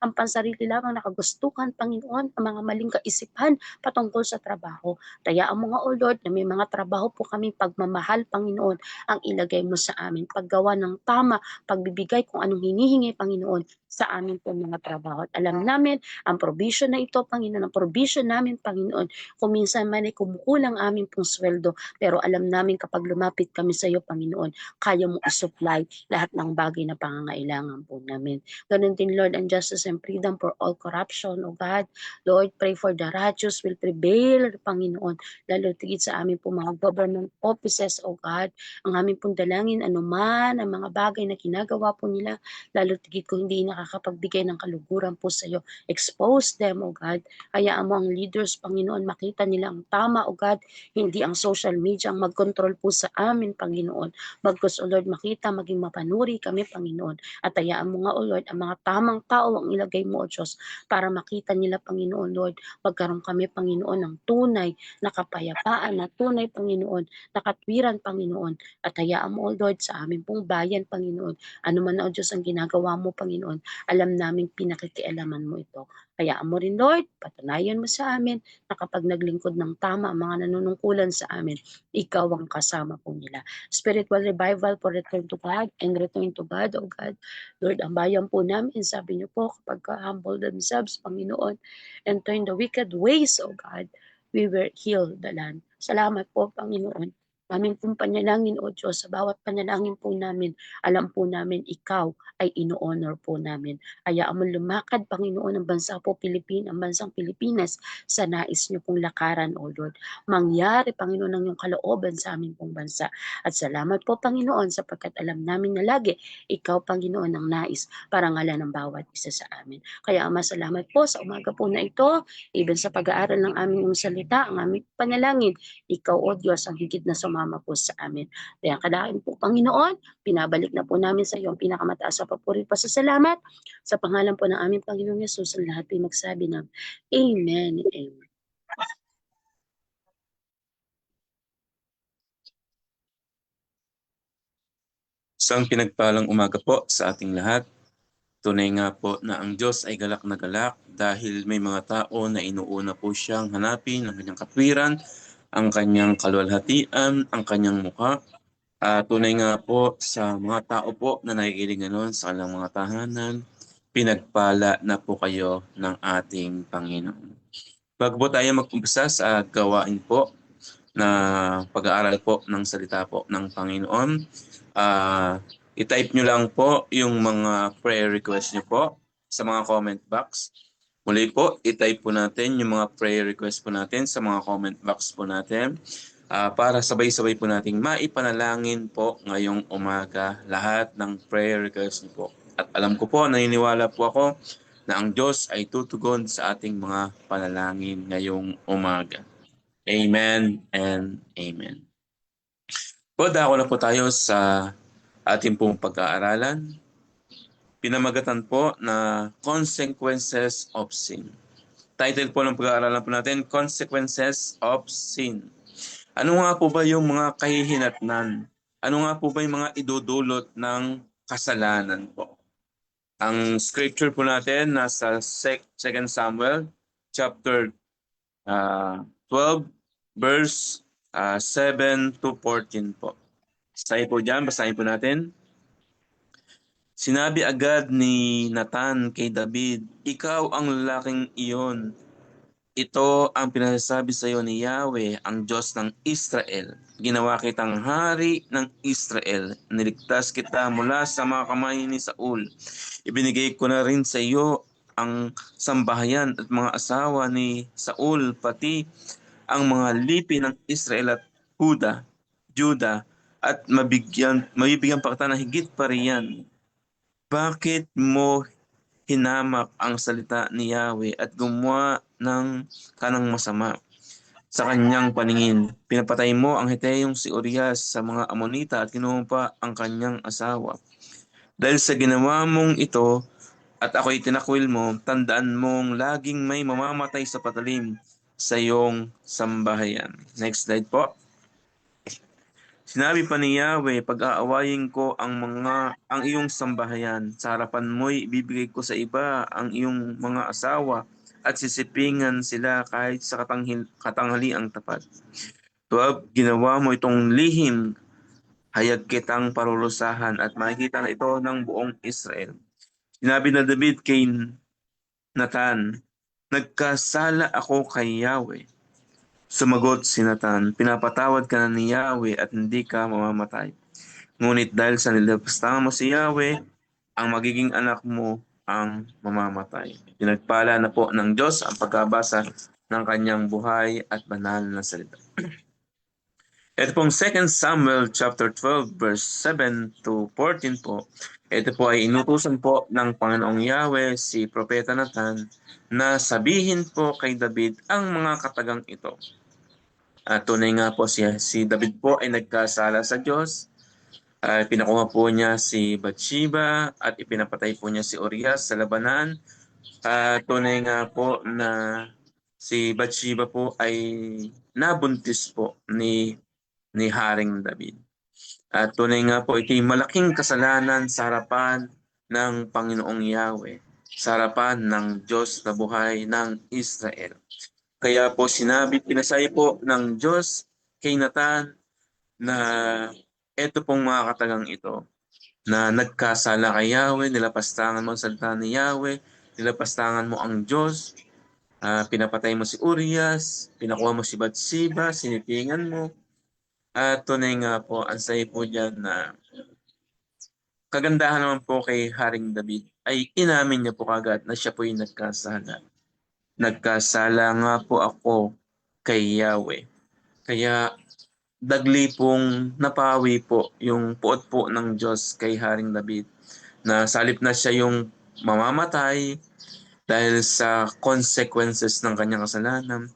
Speaker 2: ang pansarili lamang na kagustuhan, Panginoon, ang mga maling kaisipan patungkol sa trabaho. Tayaan mo nga, O Lord, na may mga trabaho po kami pagmamahal, Panginoon, ang ilagay mo sa amin. Paggawa ng tama, pagbibigay kung anong hinihingi, Panginoon, sa amin po mga trabaho. At alam namin, ang provision na ito, Panginoon, ang provision namin, Panginoon, kung minsan man ay kumukulang amin pong sweldo, pero alam namin kapag lumapit kami sa iyo, Panginoon, kaya mo i-supply lahat ng bagay na pangangailangan po namin. Ganun din, Lord, ang justice and freedom for all corruption, O God. Lord, pray for the righteous will prevail, Panginoon, lalo tigit sa amin po mga government offices, O God. Ang aming pong dalangin, anuman ang mga bagay na ginagawa po nila, lalo tigit kung hindi nakakapagbigay ng kaluguran po sa iyo. Expose them, O God. Hayaan mo ang leaders, Panginoon, makita nila ang tama, O God, hindi ang social media ang mag-control po sa amin, Panginoon. Bagkus, O Lord, makita, maging mapanuri kami, Panginoon. At hayaan mo nga, O Lord, ang mga tamang tao ang ilagay mo, O Diyos, para makita nila, Panginoon, Lord, magkaroon kami, Panginoon, ng tunay na kapayapaan, na tunay, Panginoon, na katwiran, Panginoon. At hayaan mo, O Lord, sa amin pong bayan, Panginoon, ano man, O Diyos, ang ginagawa mo, Panginoon, alam namin pinakikialaman mo ito. Hayaan mo rin, Lord, patunayan mo sa amin na kapag naglingkod ng tama ang mga nanunungkulan sa amin, ikaw ang kasama po nila. Spiritual revival for return to God and return to God, O God. Lord, ang bayan po namin, sabi niyo po, kapag humble themselves, Panginoon, and turn the wicked ways, O God, we will heal the land. Salamat po, Panginoon. Aming pong panalangin, O Diyos, sa bawat panalangin po namin, alam po namin ikaw ay ino-honor po namin. Hayaan mo lumakad, Panginoon, ang bansa po ang bansang Pilipinas sa nais niyo pong lakaran, O Lord. Mangyari, Panginoon, ang iyong kalooban sa aming pong bansa. At salamat po, Panginoon, sapagkat alam namin na lagi, ikaw, Panginoon, ang nais para ngalan ng bawat isa sa amin. Kaya, Ama, salamat po sa umaga po na ito, even sa pag-aaral ng aming salita, ang aming panalangin, ikaw, O Diyos, ang higit na sumama po sa amin. Kaya kadahin po, Panginoon, pinabalik na po namin sa iyo ang pinakamataas sa papuri pa sa salamat. Sa pangalan po ng aming Panginoong Yesus, ang lahat ay magsabi ng Amen. Amen.
Speaker 4: Isang pinagpalang umaga po sa ating lahat. Tunay nga po na ang Diyos ay galak na galak dahil may mga tao na inuuna po siyang hanapin ang kanyang katwiran, ang kanyang kaluwalhatian, ang kanyang mukha. Tunay nga po sa mga tao po na nakikinig ngayon sa kanilang mga tahanan, pinagpala na po kayo ng ating Panginoon. Bago po tayo mag-umpisa sa gawain po na pag-aaral po ng salita po ng Panginoon, i-type nyo lang po yung mga prayer request nyo po sa mga comment box. Muli po, i-type po natin yung mga prayer request po natin sa mga comment box po natin para sabay-sabay po nating maipanalangin po ngayong umaga lahat ng prayer request nyo po. At alam ko po, naniniwala po ako na ang Diyos ay tutugon sa ating mga panalangin ngayong umaga. Amen and amen. Po, dako na po tayo sa ating pong pag-aaralan. Pinamagatan po na Consequences of Sin. Title po ng pag-aaralan po natin, Consequences of Sin. Ano nga po ba yung mga kahihinatnan? Ano nga po ba yung mga idudulot ng kasalanan po? Ang scripture po natin nasa 2 Samuel chapter 12 verse 7 to 14 po. Basahin po dyan, basahin po natin. Sinabi agad ni Nathan kay David, ikaw ang lalaking iyon. Ito ang pinasasabi sa iyo ni Yahweh, ang Diyos ng Israel. Ginawa kitang hari ng Israel. Niligtas kita mula sa mga kamay ni Saul. Ibinigay ko na rin sa iyo ang sambahayan at mga asawa ni Saul, pati ang mga lipi ng Israel at Juda, at mabibigyan pa kita na higit pa riyan. Bakit mo hinamak ang salita ni Yahweh at gumawa ng kanang masama sa kanyang paningin? Pinapatay mo ang Heteyong si Urias sa mga Amonita at kinuha pa ang kanyang asawa. Dahil sa ginawa mong ito at ako'y tinakwil mo, tandaan mong laging may mamamatay sa patalim sa iyong sambahayan. Next slide po. Sinabi pa ni Yahweh, pag-aawayin ko ang iyong sambahayan. Sa harapan mo'y ibibigay ko sa iba ang iyong mga asawa at sisipingan sila kahit sa katanghaliang tapat. 12, ginawa mo itong lihim, hayag kitang parulusahan at makikita na ito ng buong Israel. Sinabi na David kay Nathan, nagkasala ako kay Yahweh. Sumagot si Nathan, pinapatawad ka na ni Yahweh at hindi ka mamamatay. Ngunit dahil sa nilapastangan mo si Yahweh, ang magiging anak mo ang mamamatay. Pinagpala na po ng Diyos ang pagkabasa ng kanyang buhay at banal na salita. Ito pong 2 Samuel chapter 12 verse 7 to 14 po. Ito po ay inutusan po ng Panginoong Yahweh si Propeta Nathan na sabihin po kay David ang mga katagang ito. At tunay nga po si David po ay nagkasala sa Diyos. Pinakuha po niya si Bathsheba at ipinapatay po niya si Urias sa labanan. Tunay nga po na si Bathsheba po ay nabuntis po ni Haring David. At tunay nga po ito'y malaking kasalanan sa harapan ng Panginoong Yahweh, sa harapan ng Diyos na buhay ng Israel. Kaya po pinasay po ng Diyos kay Nathan na eto pong mga katagang ito na nagkasala kay Yahweh, nilapastangan mo ang salita ni Yahweh, nilapastangan mo ang Diyos, pinapatay mo si Urias, pinakuha mo si Bathsheba, sinipingan mo. At tunay nga po, ang say po dyan na kagandahan naman po kay Haring David ay inamin niya po kagad na siya po yung nagkasala. Nagkasala nga po ako kay Yahweh. Kaya dagli pong napawi po yung puot po ng Diyos kay Haring David na salip na siya yung mamamatay dahil sa consequences ng kanyang kasalanan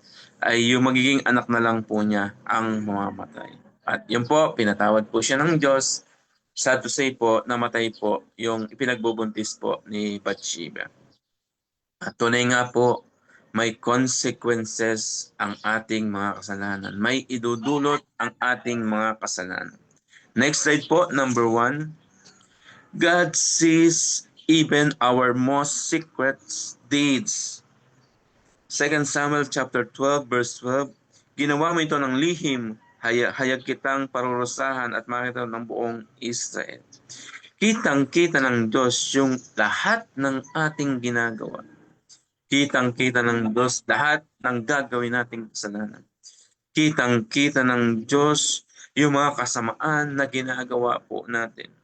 Speaker 4: ay yung magiging anak na lang po niya ang mamamatay. At yun po, pinatawad po siya ng Diyos. Sad to say po, namatay po yung ipinagbubuntis po ni Bathsheba. At tunay nga po, may consequences ang ating mga kasalanan. May idudulot ang ating mga kasalanan. Next slide po, number 1. God sees even our most secret deeds. 2 Samuel chapter 12 verse 12. Ginawa mo ito ng lihim, hayag kitang parurusahan at makita ng buong Israel. Kitang-kita ng Diyos yung lahat ng ating ginagawa. Kitang-kita ng Diyos lahat ng gagawin nating kasalanan. Kitang-kita ng Diyos yung mga kasamaan na ginagawa po natin.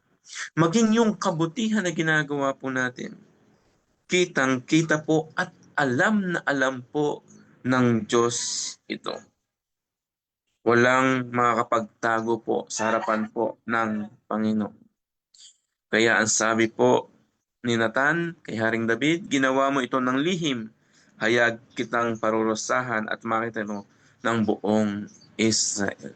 Speaker 4: Maging yung kabutihan na ginagawa po natin. Kitang-kita po at alam na alam po ng Diyos ito. Walang makakapagtago po sa harapan po ng Panginoon. Kaya ang sabi po ni Nathan kay Haring David, ginawa mo ito ng lihim, hayag kitang parurusahan at makita mo ng buong Israel.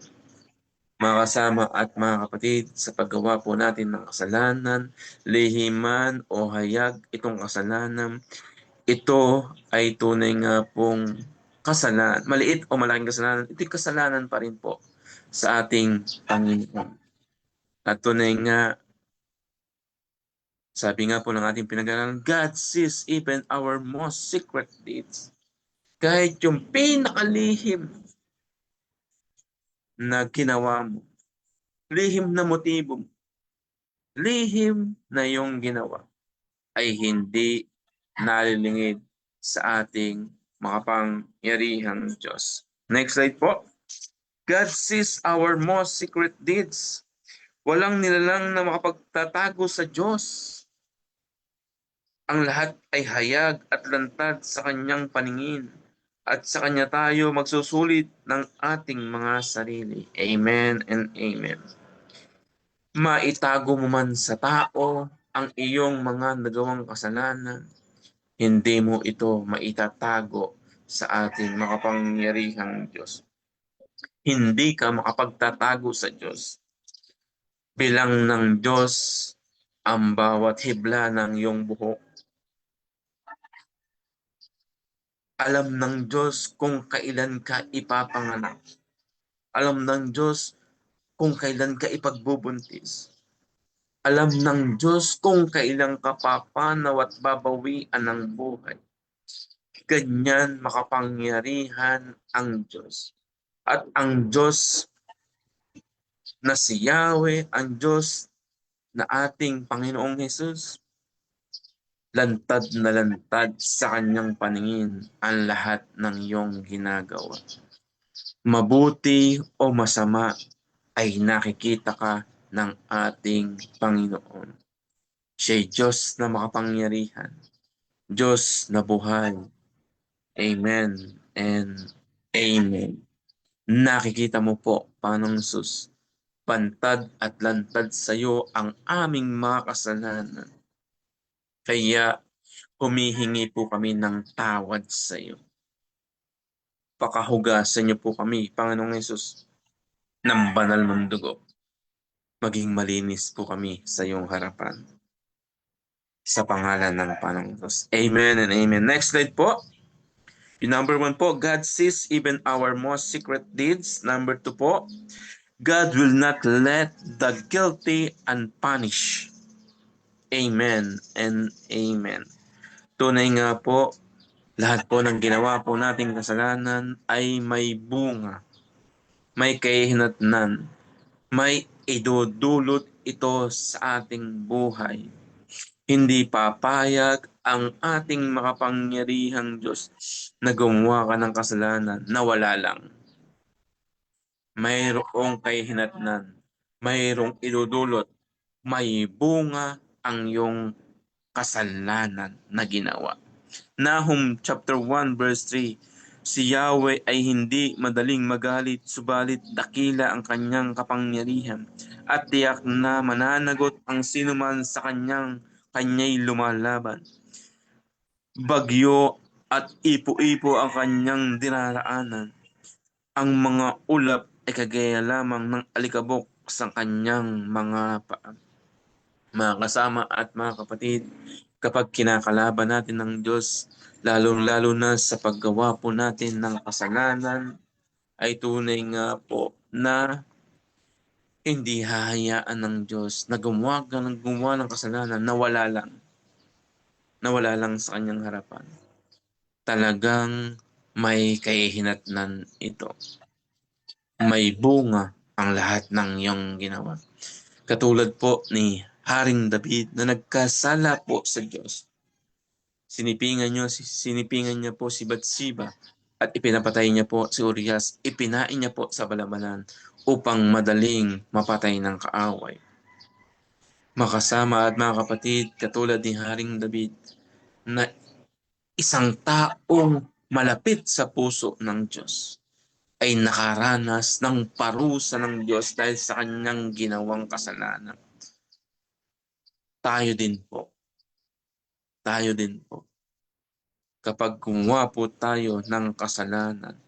Speaker 4: Mga kasama at mga kapatid, sa paggawa po natin ng kasalanan, lihiman o hayag itong kasalanan, ito ay tunay nga pong kasalanan, maliit o malaking kasalanan, ito'y kasalanan pa rin po sa ating Panginoon. At tunay nga, sabi nga po ng ating pinag-aralan, God sees even our most secret deeds. Kahit yung pinakalihim na ginawa mo, lihim na motibo mo, lihim na yung ginawa, ay hindi nalilingid sa ating makapangyarihang Diyos. Next slide po. God sees our most secret deeds. Walang nilalang na makapagtatago sa Diyos. Ang lahat ay hayag at lantad sa kanyang paningin at sa kanya tayo magsusulit ng ating mga sarili. Amen and amen. Maitago mo man sa tao ang iyong mga nagawang kasalanan, hindi mo ito maitatago sa ating makapangyarihang Diyos. Hindi ka makapagtatago sa Diyos. Bilang ng Diyos ang bawat hibla ng iyong buhok. Alam ng Diyos kung kailan ka ipapanganak. Alam ng Diyos kung kailan ka ipagbubuntis. Alam ng Diyos kung kailan ka papanaw at babawian ng buhay. Ganyan makapangyarihan ang Diyos. At ang Diyos na si Yahweh, ang Diyos na ating Panginoong Hesus, lantad na lantad sa kanyang paningin ang lahat ng iyong ginagawa. Mabuti o masama ay nakikita ka ng ating Panginoon. Siya'y Diyos na makapangyarihan, Diyos na buhay. Amen and amen. Nakikita mo po, Panginoong Hesus, pantad at lantad sa iyo ang aming mga kasalanan. Kaya humihingi po kami ng tawad sa iyo. Pakahugasan niyo po kami, Panginoong Hesus, ng banal mong dugo. Maging malinis po kami sa iyong harapan. Sa pangalan ng Panginoong Diyos. Amen and amen. Next slide po. Yung number 1 po, God sees even our most secret deeds. Number 2 po, God will not let the guilty unpunished. Amen and amen. Tunay nga po, lahat po ng ginawa po nating kasalanan ay may bunga, may kahihinatnan, may idudulot ito sa ating buhay. Hindi papayag ang ating makapangyarihang Diyos na gumawa ka ng kasalanan na wala lang. Mayroong kahihinatnan, mayroong idudulot, may bunga ang iyong kasalanan na ginawa. Nahum chapter 1 verse 3, si Yahweh ay hindi madaling magalit, subalit dakila ang kanyang kapangyarihan at tiyak na mananagot ang sinuman sa kanya'y lumalaban. Bagyo at ipo-ipo ang kanyang dinaraanan. Ang mga ulap ay kagaya lamang ng alikabok sa kanyang mga paa. Mga kasama at mga kapatid, kapag kinakalaban natin ng Diyos, lalo-lalo na sa paggawa po natin ng kasalanan, ay tunay nga po na hindi hahayaan ng Diyos na gumawa ng kasalanan na wala lang sa kanyang harapan. Talagang may kahihinatnan ito. May bunga ang lahat ng iyong ginawa. Katulad po ni Haring David na nagkasala po sa Diyos. Sinipingan niya po si Bathsheba at ipinapatay niya po si Urias. Ipinain niya po sa balamanan upang madaling mapatay ng kaaway. Makasama at mga kapatid, katulad ni Haring David na isang taong malapit sa puso ng Diyos ay nakaranas ng parusa ng Diyos dahil sa kanyang ginawang kasalanan. Tayo din po. Kapag gumawa po tayo ng kasalanan,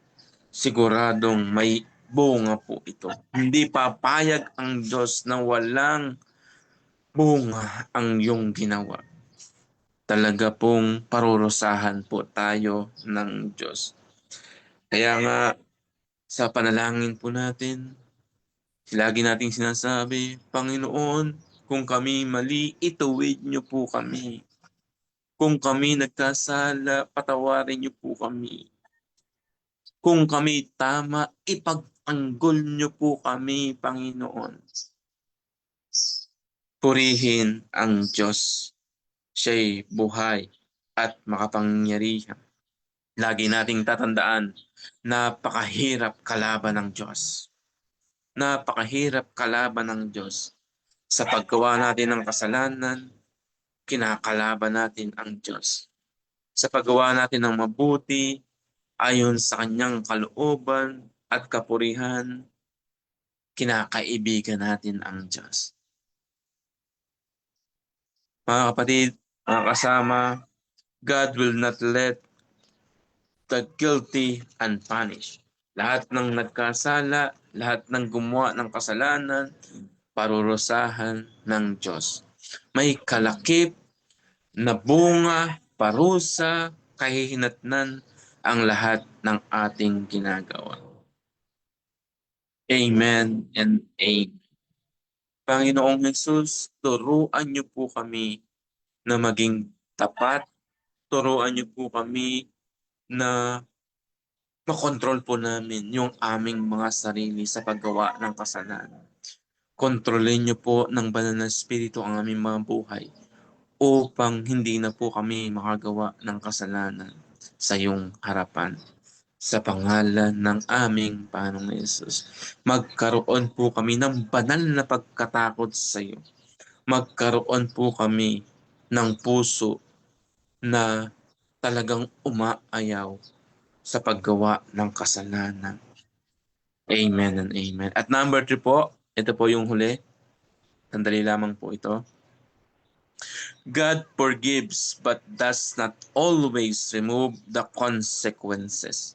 Speaker 4: siguradong may bunga po ito. Hindi papayag ang Diyos na walang bunga ang iyong ginawa. Talaga pong parurusahan po tayo ng Diyos. Kaya nga, sa panalangin po natin, lagi nating sinasabi, Panginoon, kung kami mali, ituwid niyo po kami. Kung kami nagkasala, patawarin niyo po kami. Kung kami tama, ipagtanggol niyo po kami, Panginoon. Purihin ang Diyos. Siya'y buhay at makapangyarihan. Lagi nating tatandaan, napakahirap kalaban ng Diyos. Napakahirap kalaban ng Diyos. Sa paggawa natin ng kasalanan, kinakalaban natin ang Diyos. Sa paggawa natin ng mabuti, ayon sa kanyang kalooban at kapurihan, kinakaibigan natin ang Diyos. Mga kapatid, mga kasama, God will not let the guilty unpunished. Lahat ng nagkasala, lahat ng gumawa ng kasalanan, parurusahan ng Diyos. May kalakip na bunga, parusa, kahihinatnan ang lahat ng ating ginagawa. Amen and amen. Panginoong Jesus, turuan niyo po kami na maging tapat. Turuan niyo po kami na makontrol po namin yung aming mga sarili sa paggawa ng kasalanan. Kontrolin niyo po ng banal na Espiritu ang aming mga buhay upang hindi na po kami makagawa ng kasalanan sa iyong harapan. Sa pangalan ng aming Panginoong Yesus, magkaroon po kami ng banal na pagkatakot sa iyo. Magkaroon po kami ng puso na talagang umaayaw sa paggawa ng kasalanan. Amen and amen. At number 3 po, ito po yung huli. Sandali lamang po ito. God forgives but does not always remove the consequences.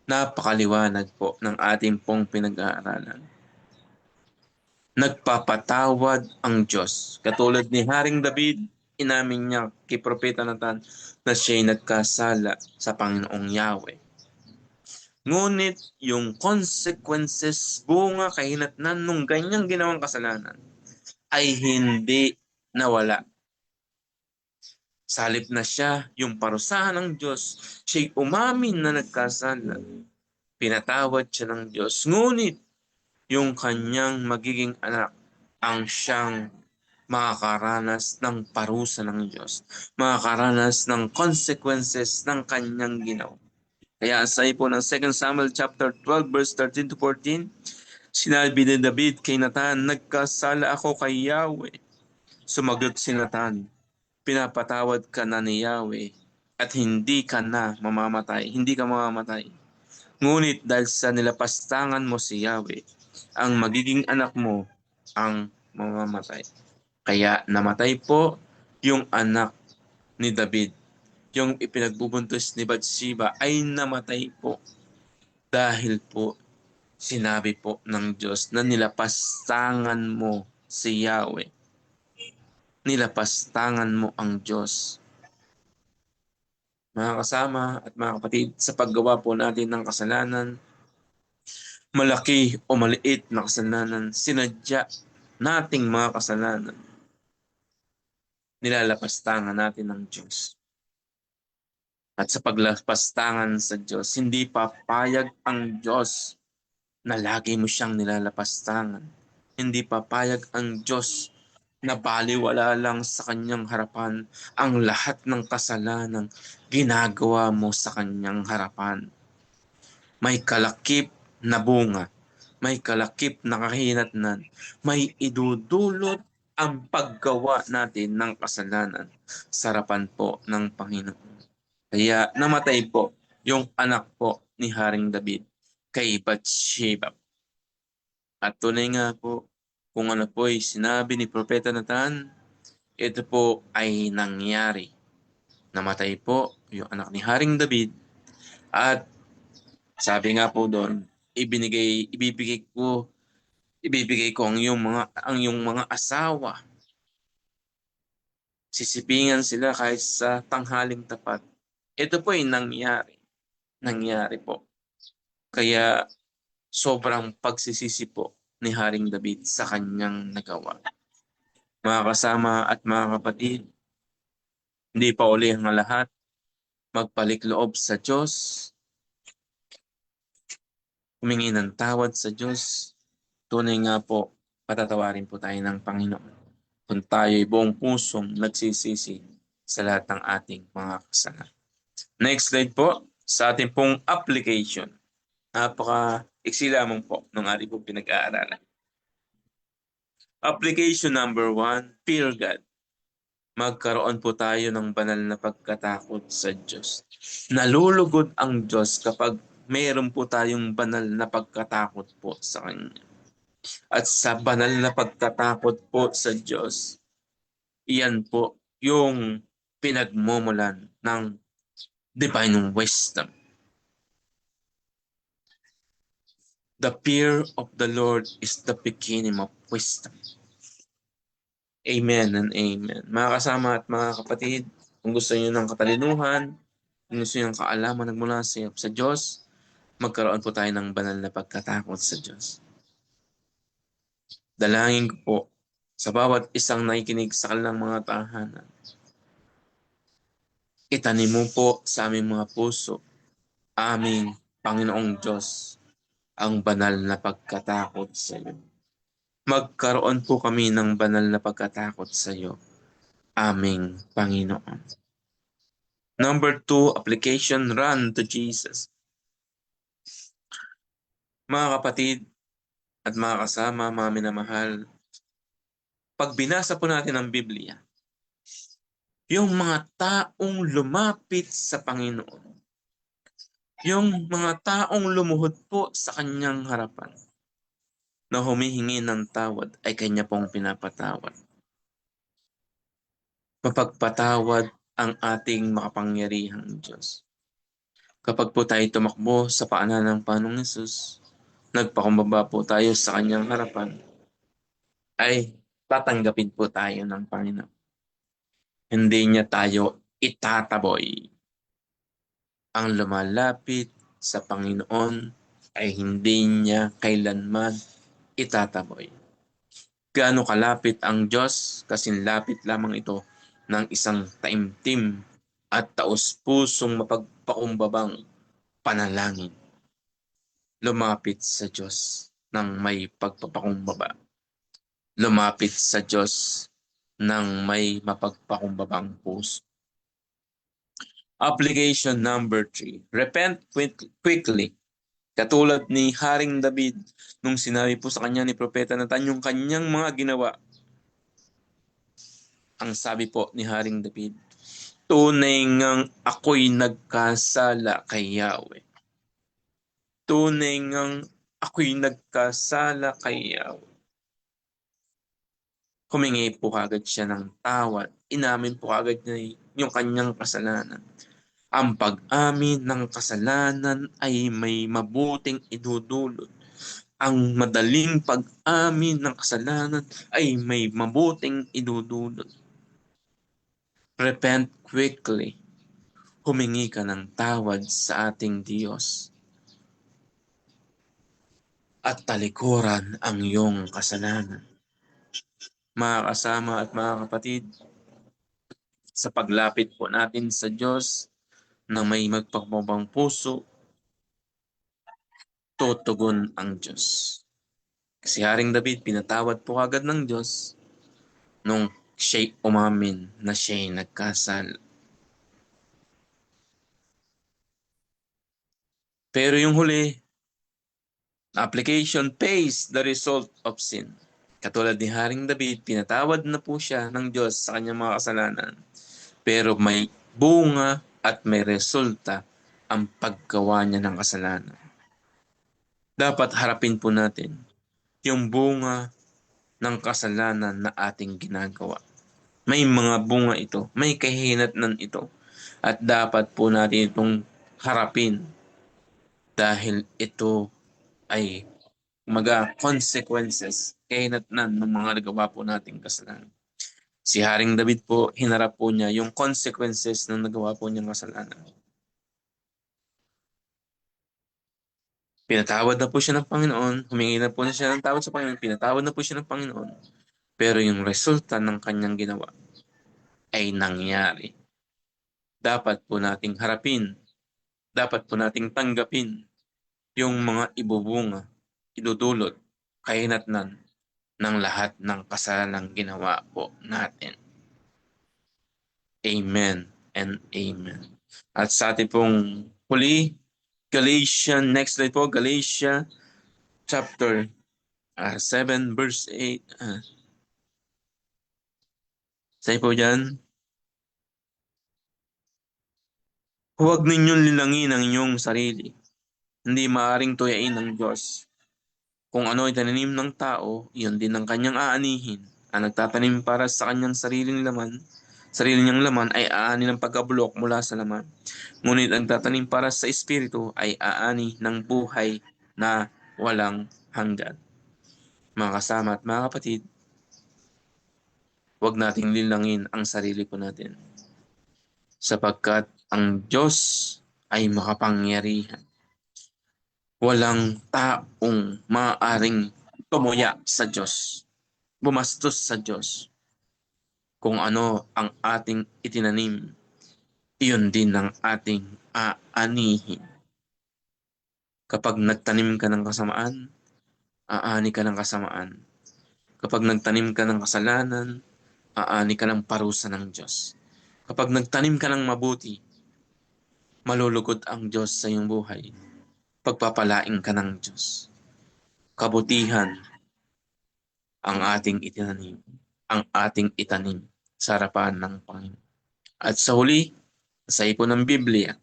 Speaker 4: Napakaliwanag po ng ating pong pinag-aaralan. Nagpapatawad ang Diyos. Katulad ni Haring David, inamin niya kay Propeta Nathan na siya'y nagkasala sa Panginoong Yahweh. Ngunit yung consequences, bunga, kahinatnan nung ganyang ginawang kasalanan ay hindi nawala. Salip na siya, yung parusahan ng Diyos, siya'y umamin na nagkasala. Pinatawad siya ng Diyos. Ngunit yung kanyang magiging anak ang siyang makakaranas ng parusa ng Diyos. Makakaranas ng consequences ng kanyang ginawa. Kaya asay po ng 2 Samuel chapter 12 verse 13 to 14, sinabi ni David kay Nathan, nagkasala ako kay Yahweh. Sumagot si Nathan, pinapatawad ka na ni Yahweh at hindi ka mamamatay. Ngunit dahil sa nilapastangan mo si Yahweh, ang magiging anak mo ang mamamatay. Kaya namatay po yung anak ni David. Yung ipinagbubuntis ni Bathsheba ay namatay po dahil po sinabi po ng Diyos na nilapastangan mo si Yahweh. Nilapastangan mo ang Diyos. Mga kasama at mga kapatid, sa paggawa po natin ng kasalanan, malaki o maliit na kasalanan, sinadya nating mga kasalanan, nilalapastangan natin ng Diyos. At sa paglapastangan sa Diyos, hindi papayag ang Diyos na lagi mo siyang nilalapastangan. Hindi papayag ang Diyos na baliwala lang sa kanyang harapan ang lahat ng kasalanan ginagawa mo sa kanyang harapan. May kalakip na bunga, may kalakip na kahinatnan, may idudulot ang paggawa natin ng kasalanan sa harapan po ng Panginoon. Kaya namatay po yung anak po ni Haring David kay Bathsheba. At tunay nga po, kung ano po ay sinabi ni Propeta Nathan, ito po ay nangyari. Namatay po yung anak ni Haring David at sabi nga po doon, ibibigay ko ang iyong mga asawa. Sisipingan sila kahit sa tanghaling tapat. Ito po ay nangyari. Nangyari po. Kaya sobrang pagsisisi po ni Haring David sa kanyang nagawa. Mga kasama at mga kapatid, hindi pa uli ang lahat. Magpalik loob sa Diyos. Humingi ng tawad sa Diyos. Tunay nga po, patatawarin po tayo ng Panginoon kung tayo'y buong pusong nagsisisi sa lahat ng ating mga kasalanan. Next slide po, sa ating pong application. Napaka-iksi lamang po ng ating pong pinag-aaralan. Application number 1, fear God. Magkaroon po tayo ng banal na pagkatakot sa Diyos. Nalulugod ang Diyos kapag mayroon po tayong banal na pagkatakot po sa Kanya. At sa banal na pagkatakot po sa Diyos, iyan po yung pinagmumulan ng divine wisdom. The fear of the Lord is the beginning of wisdom. Amen and amen. Mga kasama at mga kapatid, kung gusto niyo ng katalinuhan, kung gusto niyo ng kaalaman nagmula sa Diyos, magkaroon po tayo ng banal na pagkatakot sa Diyos. Dalangin ko po sa bawat isang nakikinig sa kanilang mga tahanan. Itanim mo po sa aming mga puso, aming Panginoong Diyos, ang banal na pagkatakot sa iyo. Magkaroon po kami ng banal na pagkatakot sa iyo, aming Panginoon. Number 2, application, run to Jesus. Mga kapatid at mga kasama, mga minamahal, pag binasa po natin ang Biblia, yung mga taong lumapit sa Panginoon, yung mga taong lumuhod po sa kanyang harapan, na humihingi ng tawad ay kanya pong pinapatawad. Mapagpatawad ang ating makapangyarihang Diyos. Kapag po tayo tumakbo sa paanan ng Panginoong Hesus, nagpakumbaba po tayo sa kanyang harapan, ay tatanggapin po tayo ng Panginoon. Hindi niya tayo itataboy. Ang lumalapit sa Panginoon ay hindi niya kailanman itataboy. Gaano kalapit ang Diyos, kasing lapit lamang ito ng isang taimtim at taos-pusong mapagpakumbabang panalangin. Lumapit sa Diyos ng may pagpapakumbaba. Lumapit sa Diyos ng may mapagpakumbabang puso. Application number 3. Repent quickly. Katulad ni Haring David nung sinabi po sa kanya ni Propeta Nathan yung kanyang mga ginawa. Ang sabi po ni Haring David, tunay ngang ako'y nagkasala kay Yahweh. Tunay ngang ako'y nagkasala kay Yahweh. Humingi po kagad siya ng tawad. Inamin po kagad niya yung kanyang kasalanan. Ang pag-amin ng kasalanan ay may mabuting idudulot. Ang madaling pag-amin ng kasalanan ay may mabuting idudulot. Repent quickly. Humingi ka ng tawad sa ating Diyos. At talikuran ang iyong kasalanan. Mga kasama at mga kapatid, sa paglapit po natin sa Diyos, na may magpagpapang puso, tutugon ang Diyos. Si Haring David, pinatawad po agad ng Diyos nung siya'y umamin na siya'y nagkasala. Pero yung huli, application pays the result of sin. Katulad ni Haring David, pinatawad na po siya ng Diyos sa kanyang mga kasalanan. Pero may bunga at may resulta ang paggawa niya ng kasalanan. Dapat harapin po natin yung bunga ng kasalanan na ating ginagawa. May mga bunga ito, may kahinatnan ito. At dapat po natin itong harapin dahil ito ay consequences, kahinatnan ng mga nagawa po nating kasalanan. Si Haring David po, hinarap po niya yung consequences ng nagawa po niyang kasalanan. Pinatawad na po siya ng Panginoon, humingi na po siya ng tawad sa Panginoon, pinatawad na po siya ng Panginoon. Pero yung resulta ng kanyang ginawa ay nangyari. Dapat po nating harapin, dapat po nating tanggapin yung mga ibubunga, idudulot, kahinatnan ng lahat ng kasalanang ginawa po natin. Amen and amen. At sa ating pong huli, next slide po, Galatia chapter 7 verse 8. Say po dyan, huwag ninyong lilangin ang inyong sarili. Hindi maaaring tuyain ng Diyos. Kung ano ay tananim ng tao, iyon din ang kanyang aanihin. Ang nagtatanim para sa kanyang sarili niyang laman ay aani ng pagkabulok mula sa laman. Ngunit ang tatanim para sa espiritu ay aani ng buhay na walang hanggan. Mga kasama at mga kapatid, huwag nating lilangin ang sarili po natin. Sapagkat ang Diyos ay makapangyarihan. Walang taong maaaring tumuya sa Diyos, bumastos sa Diyos. Kung ano ang ating itinanim, iyon din ang ating aanihin. Kapag nagtanim ka ng kasamaan, aani ka ng kasamaan. Kapag nagtanim ka ng kasalanan, aani ka ng parusa ng Diyos. Kapag nagtanim ka ng mabuti, malulugod ang Diyos sa iyong buhay. Pagpapalaing ka ng Diyos. Kabutihan ang ating itinanim, ang ating itanim sa harapan ng Panginoon. At sa huli, sa ipon ng Biblia,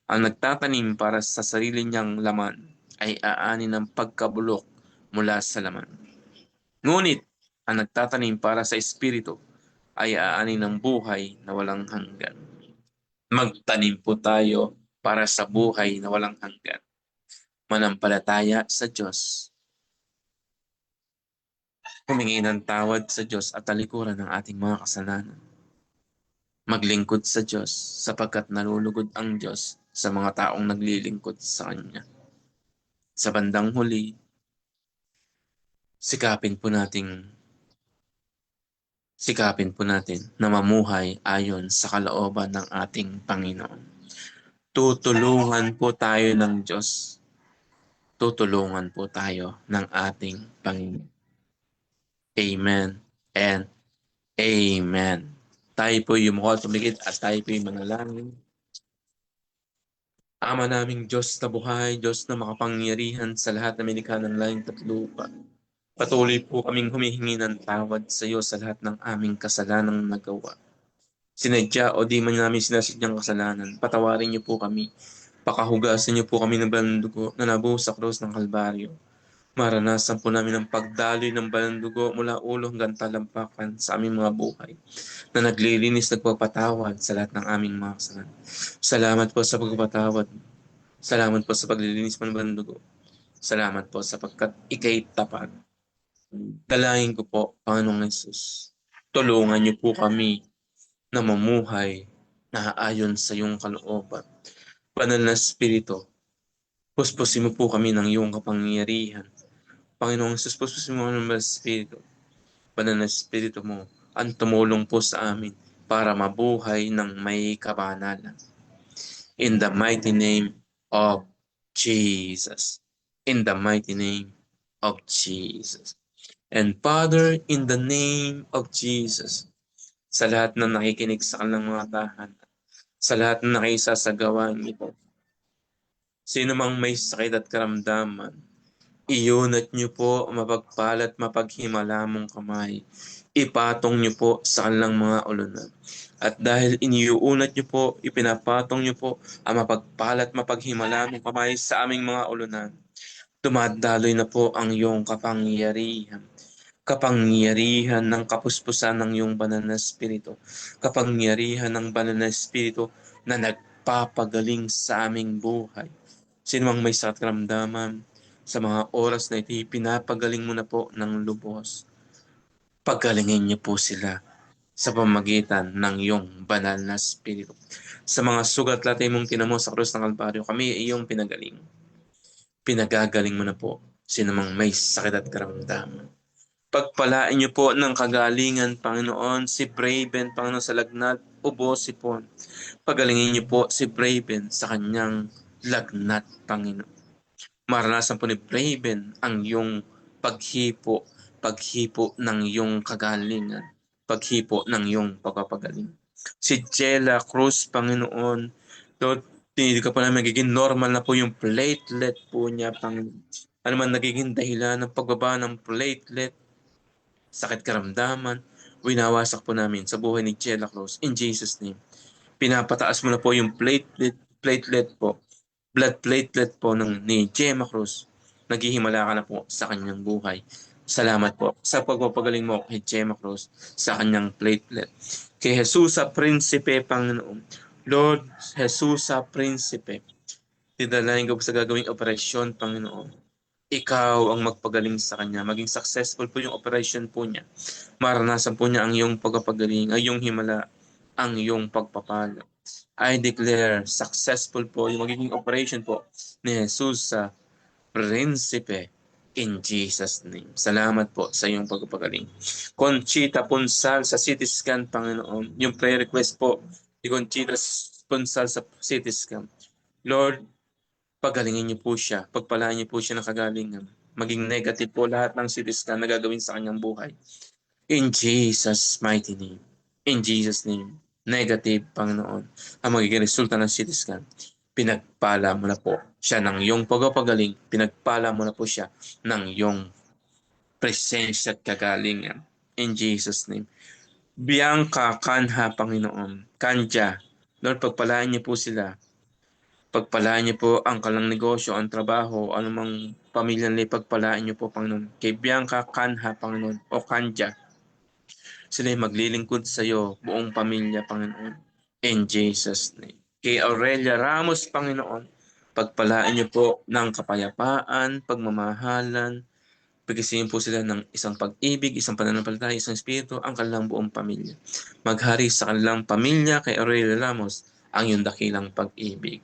Speaker 4: ang nagtatanim para sa sarili niyang laman ay aani ng pagkabulok mula sa laman. Ngunit, ang nagtatanim para sa Espiritu ay aani ng buhay na walang hanggan. Magtanim po tayo para sa buhay na walang hanggan. Manampalataya sa Diyos. Humingi ng tawad sa Diyos at talikuran ng ating mga kasalanan. Maglingkod sa Diyos sapagkat nalulugod ang Diyos sa mga taong naglilingkod sa Kanya. Sa bandang huli, sikapin po natin na mamuhay ayon sa kalooban ng ating Panginoon. Tutulungan po tayo ng Diyos. Tutulungan po tayo ng ating Panginoon. Amen and Amen. Tayo po yumuko, tumigit at tayo po manalangin. Ama naming Diyos na buhay, Diyos na makapangyarihan sa lahat na minikha ng langit at lupa. Patuloy po kaming humihingi ng tawad sa iyo sa lahat ng aming kasalanang nagawa. Sinadya o di man namin sinasadyang kasalanan, patawarin niyo po kami. Pakahugasan niyo po kami ng banal dugo na nabuhos sa krus ng Kalbaryo. Maranasan po namin ang pagdaloy ng banal dugo mula ulo hanggang talampakan sa aming mga buhay na naglilinis, nagpapatawad sa lahat ng aming mga kasalanan. Salamat po sa pagpapatawad. Salamat po sa paglilinis ng banal dugo. Salamat po sapagkat ika'y tapat. Dalangin ko po, Panginoong Hesus, tulungan niyo po kami na mamuhay na ayon sa iyong kalooban. Banal na Espiritu, puspusin mo po kami ng iyong kapangyarihan. Panginoong Hesus, puspusin mo ng Banal na Espiritu. Banal na Espiritu mo, ang tumulong po sa amin para mabuhay ng may kabanalan. In the mighty name of Jesus. In the mighty name of Jesus. And Father, in the name of Jesus, sa lahat na nakikinig sa kanilang mga tahanan, sa lahat na nakisa sa gawain ito, sino mang may sakit at karamdaman, iunat niyo po mapagpalat mapaghimala mong kamay. Ipatong niyo po sa kanilang mga ulunan. At dahil iniuunat niyo po, ipinapatong niyo po ang mapagpalat mapaghimala mong kamay sa aming mga ulunan, dumadaloy na po ang iyong kapangyarihan. Kapangyarihan ng kapuspusan ng iyong banal na Espiritu. Kapangyarihan ng banal na Espiritu na nagpapagaling sa aming buhay. Sino mang may sakit karamdaman, sa mga oras na ito, pinapagaling mo na po ng lubos. Pagalingin niyo po sila sa pamagitan ng iyong banal na Espiritu. Sa mga sugat latay mong tinamo sa krus ng Kalbaryo, kami iyong pinagaling. Pinagagaling mo na po sino mang may sakit at karamdaman. Pagpalain niyo po ng kagalingan, Panginoon, si Braven, Panginoon, sa lagnat, ubo, sipon. Pagalingin niyo po si Braven sa kanyang lagnat, Panginoon. Maranasan po ni Braven ang iyong paghipo ng iyong kagalingan, paghipo ng iyong pagpapagaling. Si Jella Cruz, Panginoon, Lord, hindi ka po namin magiging normal na po yung platelet po niya, Panginoon. Ano man nagiging dahilan ng pagbaba ng platelet, sakit karamdaman, winawasak po namin sa buhay ni Jella Cruz in Jesus' name. Pinapataas mo na po yung platelet po, blood platelet po ni Gemma Cruz. Naghihimala ka na po sa kanyang buhay. Salamat po sa pagpapagaling mo kay Gemma Cruz sa kanyang platelet. Kay Jesus sa Prinsipe, Panginoon. Lord, Jesus sa Prinsipe, didalahin ko sa gagawing operasyon, Panginoon. Ikaw ang magpagaling sa kanya. Maging successful po yung operation po niya. Maranasan po niya ang iyong pagpapagaling, ang iyong himala, ang iyong pagpapala. I declare successful po yung magiging operation po ni Jesus sa Prinsipe, in Jesus' name. Salamat po sa iyong pagpapagaling. Conchita Punsal sa CT scan, Panginoon. Yung prayer request po, ni Conchita Punsal sa CT scan. Lord, pagalingin niyo po siya. Pagpalaan niyo po siya ng kagalingan. Maging negative po lahat ng CT scan na gagawin sa kanyang buhay. In Jesus' mighty name. In Jesus' name. Negative, Panginoon, ang magiging resulta ng CT scan. Pinagpala mo na po siya ng iyong pagpapagaling. Pinagpala mo na po siya ng iyong presensya at kagalingan. In Jesus' name. Bianca, Kanha, Panginoon. Kanja, Lord, pagpalaan niyo po sila. Pagpalaan niyo po ang kalang negosyo, ang trabaho, anumang pamilya nila, pagpalaan niyo po, Panginoon. Kay Bianca, Kanha, Panginoon, o Kanja, sila'y maglilingkod sa iyo, buong pamilya, Panginoon. In Jesus' name. Kay Aurelia Ramos, Panginoon, pagpalaan niyo po ng kapayapaan, pagmamahalan, pagkisihin po sila ng isang pag-ibig, isang pananampalataya, isang espiritu, ang kanilang buong pamilya. Maghari sa kanilang pamilya kay Aurelia Ramos ang iyong dakilang pag-ibig.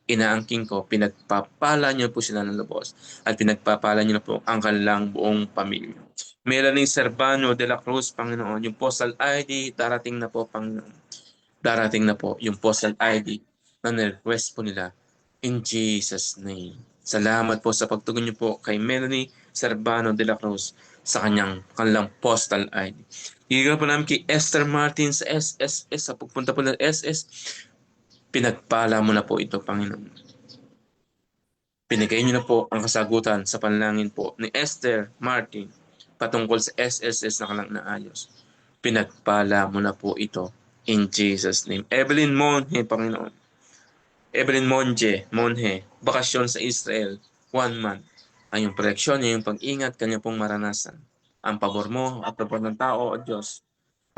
Speaker 4: Inaangking ko, pinagpapala niyo po sila ng lubos at pinagpapala niyo na po ang kanilang buong pamilya. Melanie Servano de la Cruz, Panginoon, yung postal ID, darating na po, Panginoon. Darating na po yung postal ID na request po nila in Jesus' name. Salamat po sa pagtugon niyo po kay Melanie Servano de la Cruz sa kanilang postal ID. Higil po namin kay Esther Martin sa SSS, sa pagpunta po ng SS, pinagpala mo na po ito, Panginoon. Pinigay niyo na po ang kasagutan sa panalangin po ni Esther Martin patungkol sa SSS na kalang naayos. Pinagpala mo na po ito in Jesus' name. Evelyn Monhe, Panginoon. Evelyn Monhe, bakasyon sa Israel, 1 month. Ang iyong proteksyon, ang iyong pag-ingat, kanya pong maranasan. Ang pabor mo at pabor ng tao o Diyos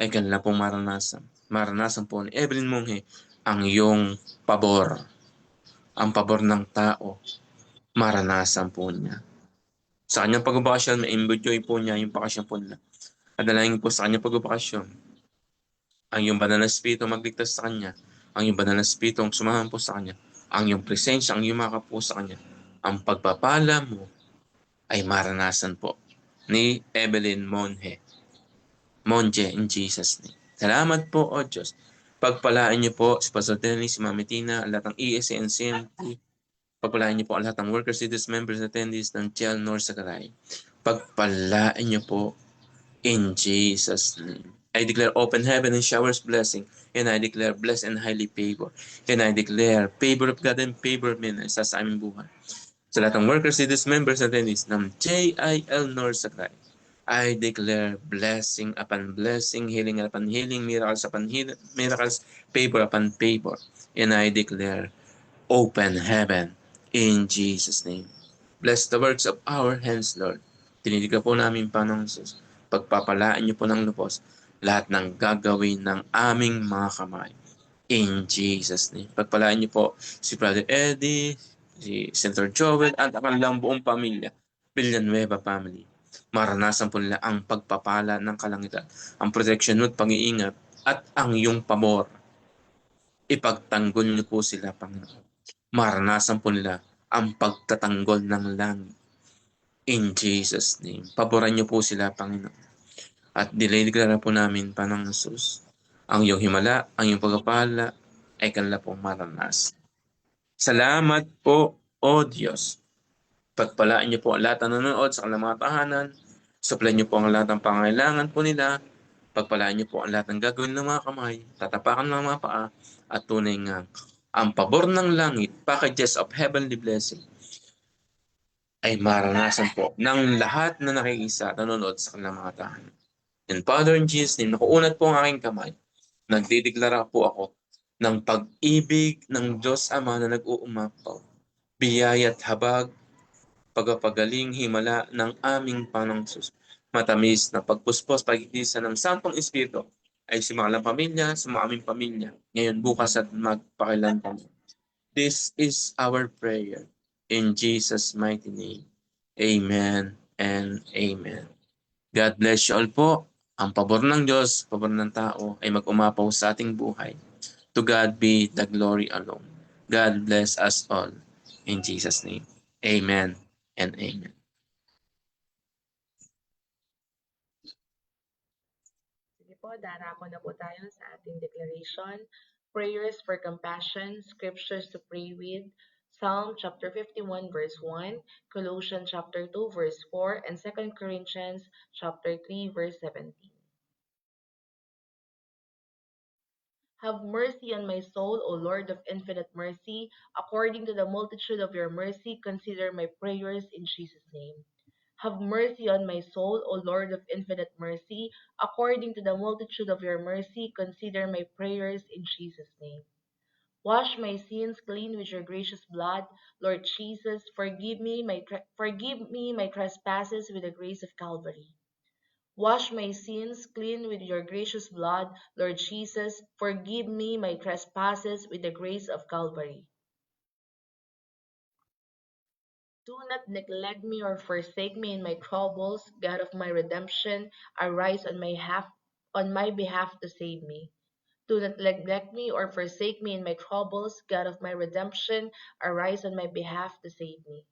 Speaker 4: ay kanila pong maranasan. Maranasan po ni Evelyn Monhe ang iyong pabor. Ang pabor ng tao, maranasan po niya. Sa kanyang pagbabakasyon, ma-enjoy po niya yung bakasyon po nila. At dalangin po sa kanyang pagbabakasyon, ang iyong banal na espiritu magligtas sa kanya, ang iyong banal na espiritu ang sumahan po sa kanya, ang iyong presensya, ang iyong makap po sa kanya. Ang pagpapala mo ay maranasan po ni Evelyn Monje, in Jesus' name. Salamat po, O Diyos. Pagpalaan niyo po si Pastor Dennis, si Mami Tina, lahat ng ESA and CMT. Pagpalaan niyo po ang lahat ng workers, citizens, members, attendees ng Chial North Sagaray. Pagpalaan niyo po in Jesus' name. I declare open heaven and showers blessing. And I declare blessed and highly favored. And I declare favor of God and favor of men sa aming buhay. Sa lahat ng workers, citizens, members, attendees ng JIL North Sagaray, I declare blessing upon blessing, healing upon healing, miracles upon miracles, favor upon favor. And I declare open heaven in Jesus' name. Bless the works of our hands, Lord. Tinidig po namin, Panginoon Jesus. Pagpapalaan niyo po ng lubos lahat ng gagawin ng aming mga kamay. In Jesus' name. Pagpalaan niyo po si Brother Eddie, si Senator Joel, at ang kanilang buong pamilya, Villanueva family. Maranasan po nila ang pagpapala ng kalangitan, ang protection at pag-iingat, at ang iyong pabor. Ipagtanggol niyo po sila, Panginoon. Maranasan po nila ang pagtatanggol ng langit. In Jesus' name. Paboran niyo po sila, Panginoon. At dinideklara po namin, Panginoon Jesus, ang iyong himala, ang iyong pagpapala, ay kanila pong maranasan. Salamat po, O Diyos. Pagpalaan niyo po ang lahat ng nanonood sa kanilang mga tahanan. Supply niyo po ang lahat ng pangailangan po nila. Pagpalaan niyo po ang lahat ng gagawin ng mga kamay, tatapakan ng mga paa, at tunay nga ang pabor ng langit, packages of heavenly blessing, ay maranasan po ng lahat na nakikisa, nanonood sa kanilang mga tahanan. And Father, in Jesus' name, nakuunat po ang aking kamay. Nagdideklara po ako ng pag-ibig ng Diyos Ama na nag-uumapaw, biyaya at habag, pagpapagaling, himala ng aming Panginoong Hesus. Matamis na pagpuspos, pagkikisa ng Santong Espiritu ay sa mga pamilya, sa mga aming pamilya, ngayon, bukas at magpakilantan. This is our prayer in Jesus' mighty name. Amen and amen. God bless you all po. Ang pabor ng Diyos, pabor ng tao ay mag-umapaw sa ating buhay. To God be the glory alone. God bless us all. In Jesus' name. Amen and amen.
Speaker 5: Sige po, darako na po tayo sa ating declaration. Prayers for compassion, scriptures to pray with, Psalm chapter 51 verse 1, Colossians chapter 2 verse 4, and 2 Corinthians chapter 3 verse 17. Have mercy on my soul, O Lord of infinite mercy. According to the multitude of your mercy, consider my prayers in Jesus' name. Have mercy on my soul, O Lord of infinite mercy. According to the multitude of your mercy, consider my prayers in Jesus' name. Wash my sins clean with your gracious blood, Lord Jesus. Forgive me my trespasses with the grace of Calvary. Wash my sins clean with your gracious blood, Lord Jesus. Forgive me my trespasses with the grace of Calvary. Do not neglect me or forsake me in my troubles, God of my redemption. Arise on my behalf to save me. Do not neglect me or forsake me in my troubles, God of my redemption. Arise on my behalf to save me.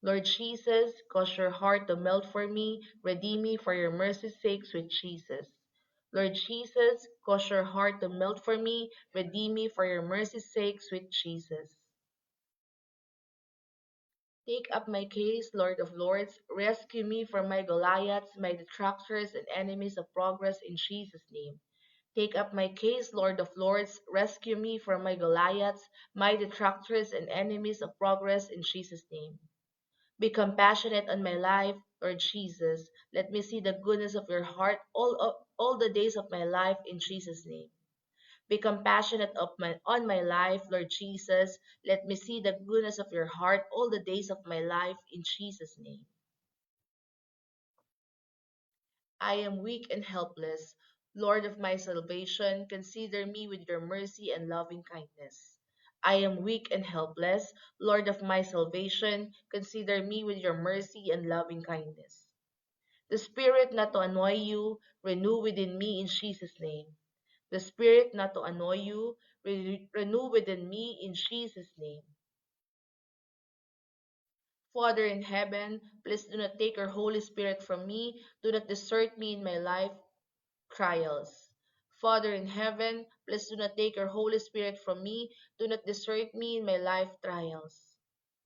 Speaker 5: Lord Jesus, cause your heart to melt for me. Redeem me for your mercy's sake, sweet Jesus. Lord Jesus, cause your heart to melt for me. Redeem me for your mercy's sake, sweet Jesus. Take up my case, Lord of Lords. Rescue me from my Goliaths, my detractors and enemies of progress in Jesus' name. Take up my case, Lord of Lords. Rescue me from my Goliaths, my detractors and enemies of progress in Jesus' name. Be compassionate on my life, Lord Jesus. Let me see the goodness of your heart all the days of my life in Jesus' name. Be compassionate on my life, Lord Jesus. Let me see the goodness of your heart all the days of my life in Jesus' name. I am weak and helpless. Lord of my salvation, consider me with your mercy and loving kindness. I am weak and helpless. Lord of my salvation, consider me with your mercy and loving kindness. The spirit not to annoy you, renew within me in Jesus' name. The spirit not to annoy you, renew within me in Jesus' name. Father in heaven, please do not take your Holy Spirit from me. Do not desert me in my life trials. Father in heaven, please do not take your Holy Spirit from me. Do not desert me in my life trials.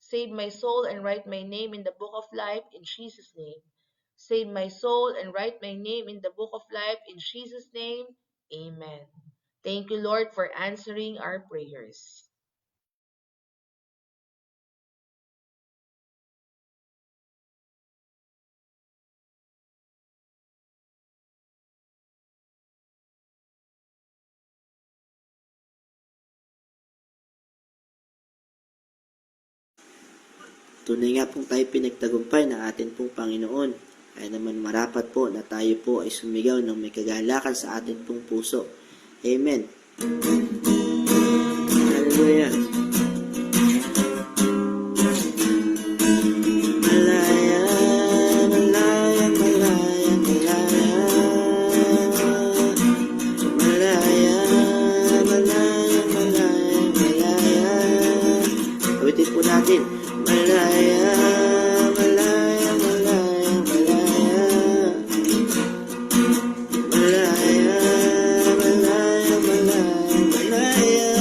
Speaker 5: Save my soul and write my name in the book of life in Jesus' name. Save my soul and write my name in the book of life in Jesus' name. Amen. Thank you, Lord, for answering our prayers.
Speaker 3: Tunay nga pong tayo pinagtagumpay ng atin pong Panginoon. Kaya naman marapat po na tayo po ay sumigaw ng may kagalakan sa atin pong puso. Amen. Hallelujah. Malaya, malaya, malaya, malaya. Malaya, malaya, malaya, malaya. Awitin po natin. Malaya, malaya, malaya, malaya. Malaya, malaya, malaya, malaya.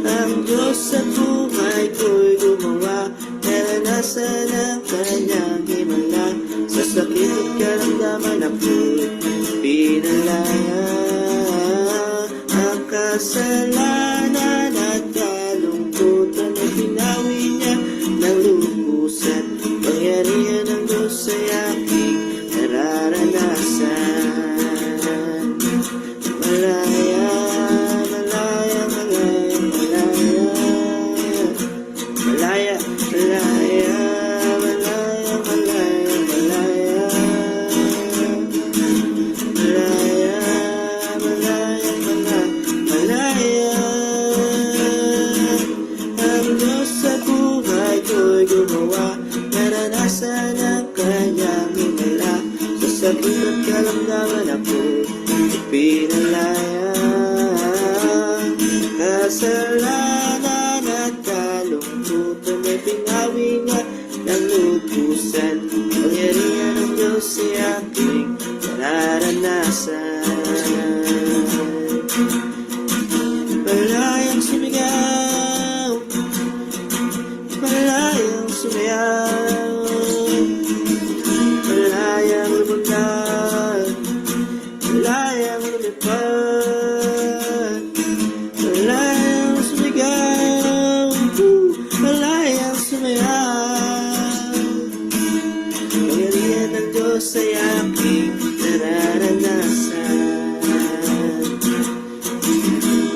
Speaker 3: Ang Diyos sa buhay ko'y gumawa, naranasan ang kanyang himala. Sa sakit at karamdaman ako'y pinalaya. Ang kasalanan at kalungkutan ay pinawi niya ng lubusan. Pangyarihan ng Diyos ay aking nararanasan. Malaya, malaya, malaya, malaya. Malaya, malaya, malaya, malaya, malaya. Malaya, malaya, malaya. Ang Diyos sa buhay ko'y gumawa, naranasan ang kanyang himala. Sa sakit at kalamdaman ako'y pinalaya. Kasalanan at kalungkutan ay pinalaya. Diyos ay aking nararanasan. Malayang sumigaw, malayang sumayaw, malayang lumundag, malayang lumipad, malayang sumigaw, malayang sumayaw. Pangyarihan ng Diyos ay aking nararanasan.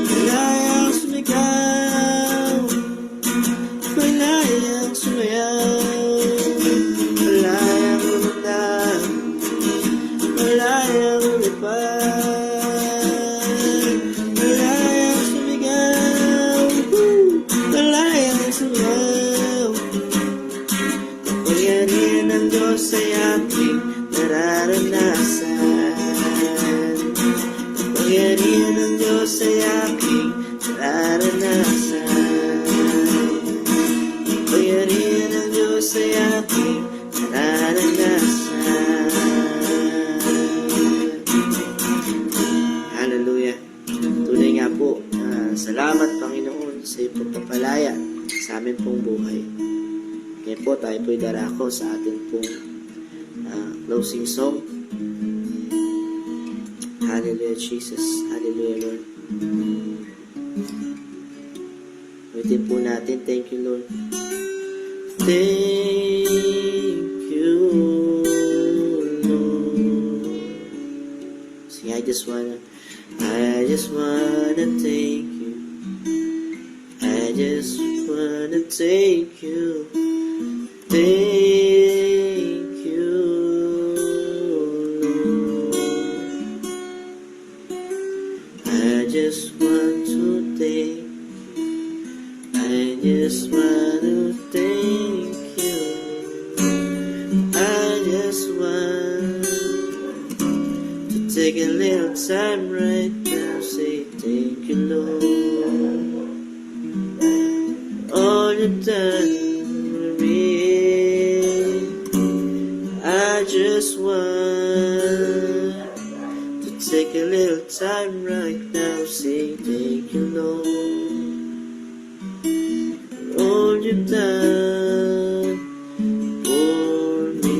Speaker 3: Malayang sumigaw, malayang sumayaw, malayang lumundag, malayang lumipad, malayang sumigaw, malayang sumayaw. Pangyarihan ng Diyos ay aking nararanasan. Pangyarihan ng Diyos ay aking nararanasan. Pangyarihan ng Diyos ay aking nararanasan. Hallelujah. Tunay nga po, salamat Panginoon sa iyong pagpapalaya sa amin pong buhay. Kaya po tayo po'y darako sa atin pong closing song. Hallelujah, Jesus. Hallelujah, Lord. Ulitin po natin. Thank you, Lord. Thank you, Lord. See, I just wanna thank you. I just wanna thank you. Thank you, Lord. I just want to thank you. I just want to thank you. I just want to take a little time right now. Say thank you, Lord. All you've done for me. I just want to take a little time right now. Say thank you, Lord. For all you've done for me.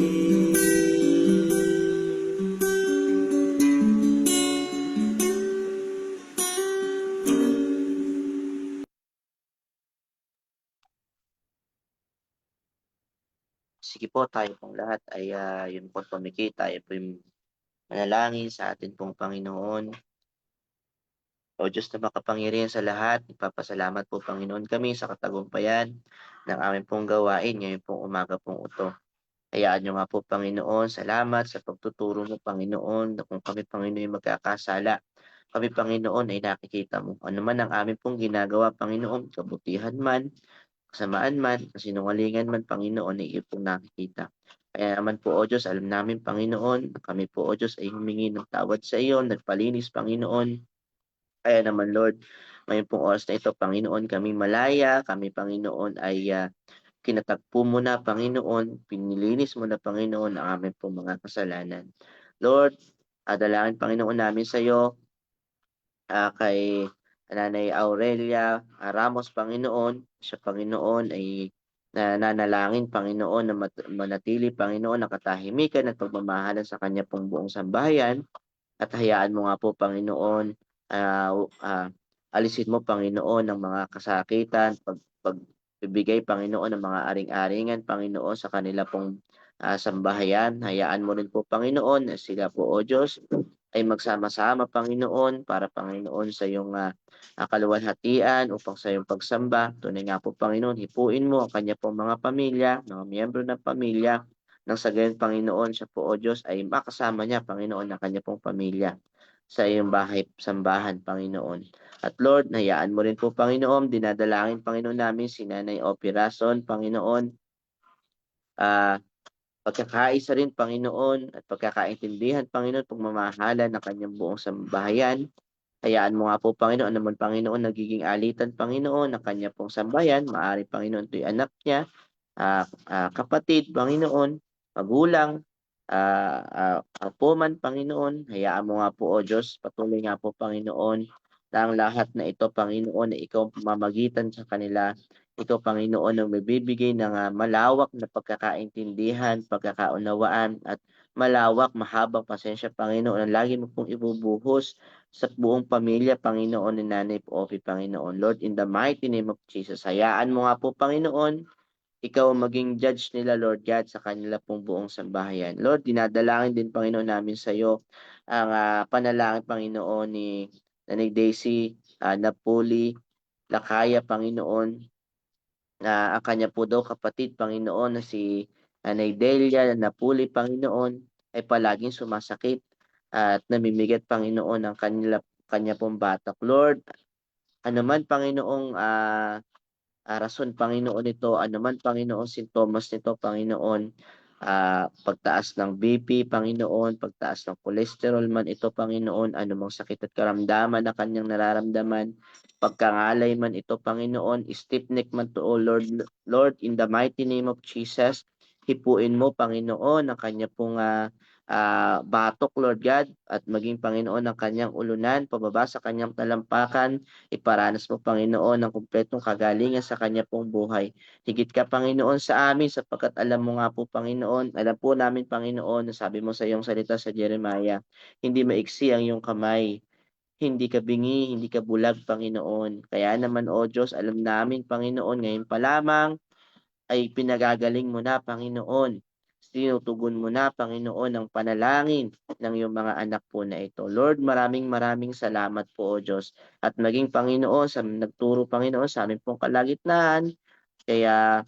Speaker 3: Sige po, tayo pong lahat ay yun po pumiki, tayo po yung manalangin sa atin pong Panginoon. O Diyos na makapangyarihan sa lahat, ipapasalamat po Panginoon kami sa katagumpayan ng aming pong gawain ngayon pong umaga pong ito. Hayaan nyo nga po Panginoon, salamat sa pagtuturo mo Panginoon, na kung kami Panginoon magkakasala, kami Panginoon ay nakikita mo. Ano man ang aming pong ginagawa Panginoon, kabutihan man, kasamaan man, kasinungalingan man, Panginoon, ay iyo pong nakikita. Kaya naman po, O Diyos, alam namin, Panginoon, kami po, O Diyos, ay humingi ng tawad sa iyo, nagpalinis, Panginoon. Kaya naman, Lord, ngayon pong oras na ito, Panginoon, kami malaya, kami, Panginoon, ay kinatagpo mo na, Panginoon, pinilinis mo na, Panginoon, ang aming pong mga kasalanan. Lord, dalangin, Panginoon, namin sa iyo, kay Nanay Aurelia Ramos, Panginoon, siya Panginoon ay nananalangin, Panginoon, na manatili, Panginoon, nakatahimikan at pagmamahalan sa kanya pong buong sambahayan. At hayaan mo nga po, Panginoon, alisin mo, Panginoon, ng mga kasakitan, pagbibigay, Panginoon, ng mga aring-aringan, Panginoon, sa kanila pong sambahayan. Hayaan mo rin po, Panginoon, na sila po, O Diyos, ay magsama-sama, Panginoon, para, Panginoon, sa iyong kaluwalhatian upang sa iyong pagsamba. Tunay nga po, Panginoon, hipuin mo ang kanya pong mga pamilya, mga miyembro ng pamilya, nang sa gayon, Panginoon, siya po, O Diyos, ay makasama niya, Panginoon, ang kanya pong pamilya sa iyong bahay, sambahan, Panginoon. At Lord, hayaan mo rin po, Panginoon, dinadalangin, Panginoon, namin si Nanay Opie Rason, Panginoon, pagkakaisa rin, Panginoon, at pagkakaintindihan, Panginoon, pagmamahalan ng kanyang buong sambahayan. Hayaan mo nga po, Panginoon, naman, Panginoon, nagiging alitan, Panginoon, ng kanya pong sambahayan. Maari, Panginoon, ito'y anak niya, kapatid, Panginoon, magulang, po man, Panginoon. Hayaan mo nga po, O Diyos, patuloy nga po, Panginoon, na ang lahat na ito, Panginoon, na ikaw ang pamamagitan sa kanila. Ikaw, Panginoon, ang magbibigay ng malawak na pagkakaintindihan, pagkakaunawaan, at malawak, mahabang pasensya, Panginoon, ang lagi mo pong ibubuhos sa buong pamilya, Panginoon, ni Nanay Opi, Panginoon. Lord, in the mighty name of Jesus, hayaan mo nga po, Panginoon, ikaw ang maging judge nila, Lord God, sa kanila pong buong sambahayan. Lord, dinadalangin din, Panginoon, namin sa iyo ang panalangin, Panginoon, ni Nanay Daisy, Napoli, Lakaya, Panginoon, na ang kanya po daw kapatid, Panginoon, na si Nanay Delia Napoli, Panginoon, ay palaging sumasakit at namimigat, Panginoon, ang kanya pong batak. Lord, ano man, Panginoong rason, Panginoon, nito, anuman, Panginoon, sintomas nito, Panginoon, pagtaas ng BP, Panginoon, pagtaas ng cholesterol man ito, Panginoon, anumang sakit at karamdaman na kanyang nararamdaman, pagkangalay man ito, Panginoon, stiff neck man to, O Lord, Lord, in the mighty name of Jesus, hipuin mo, Panginoon, ang kanya pong batok, Lord God, at maging, Panginoon, ang kanyang ulunan, pababa sa kanyang talampakan, iparanas mo, Panginoon, ang kumpletong kagalingan sa kanya pong buhay. Higit ka, Panginoon, sa amin, sapagkat alam mo nga po, Panginoon, alam po namin, Panginoon, na sabi mo sa iyong salita sa Jeremiah, hindi maiksi ang iyong kamay, hindi ka bingi, hindi ka bulag, Panginoon. Kaya naman, O Diyos, alam namin, Panginoon, ngayon pa lamang, ay pinagagaling mo na, Panginoon. Tinutugon mo na, Panginoon, ang panalangin ng iyong mga anak po na ito. Lord, maraming salamat po, O Diyos. At maging, Panginoon, sa nagturo, Panginoon, sa amin pong kalagitnaan. Kaya,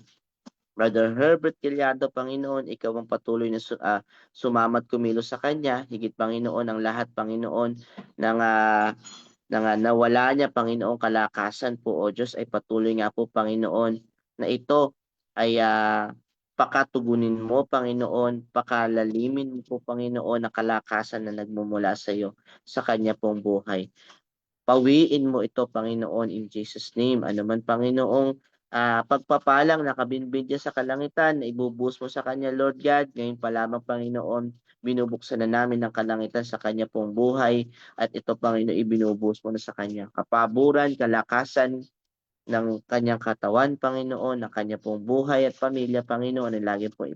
Speaker 3: Brother Herbert Quiliado, Panginoon, ikaw ang patuloy na sumamat kumilos sa kanya. Higit, Panginoon, ang lahat, Panginoon, ng nawala niya, Panginoong kalakasan po, O Diyos, ay patuloy nga po, Panginoon, na ito ay pakatugunin mo, Panginoon, pakalalimin mo po, Panginoon, ang kalakasan na nagmumula sa iyo sa kanya pong buhay. Pawiin mo ito, Panginoon, in Jesus' name. Ano man, Panginoong pagpapalang nakabinbid niya sa kalangitan, na ibubuhos mo sa kanya, Lord God, ngayon pa lamang, Panginoon, binubuksan na namin ang kalangitan sa kanya pong buhay, at ito, Panginoon, ibinubuhos mo na sa kanya. Kapaburan, kalakasan ng kanyang katawan, Panginoon, ng kanya pong buhay at pamilya, Panginoon, ay lagi pong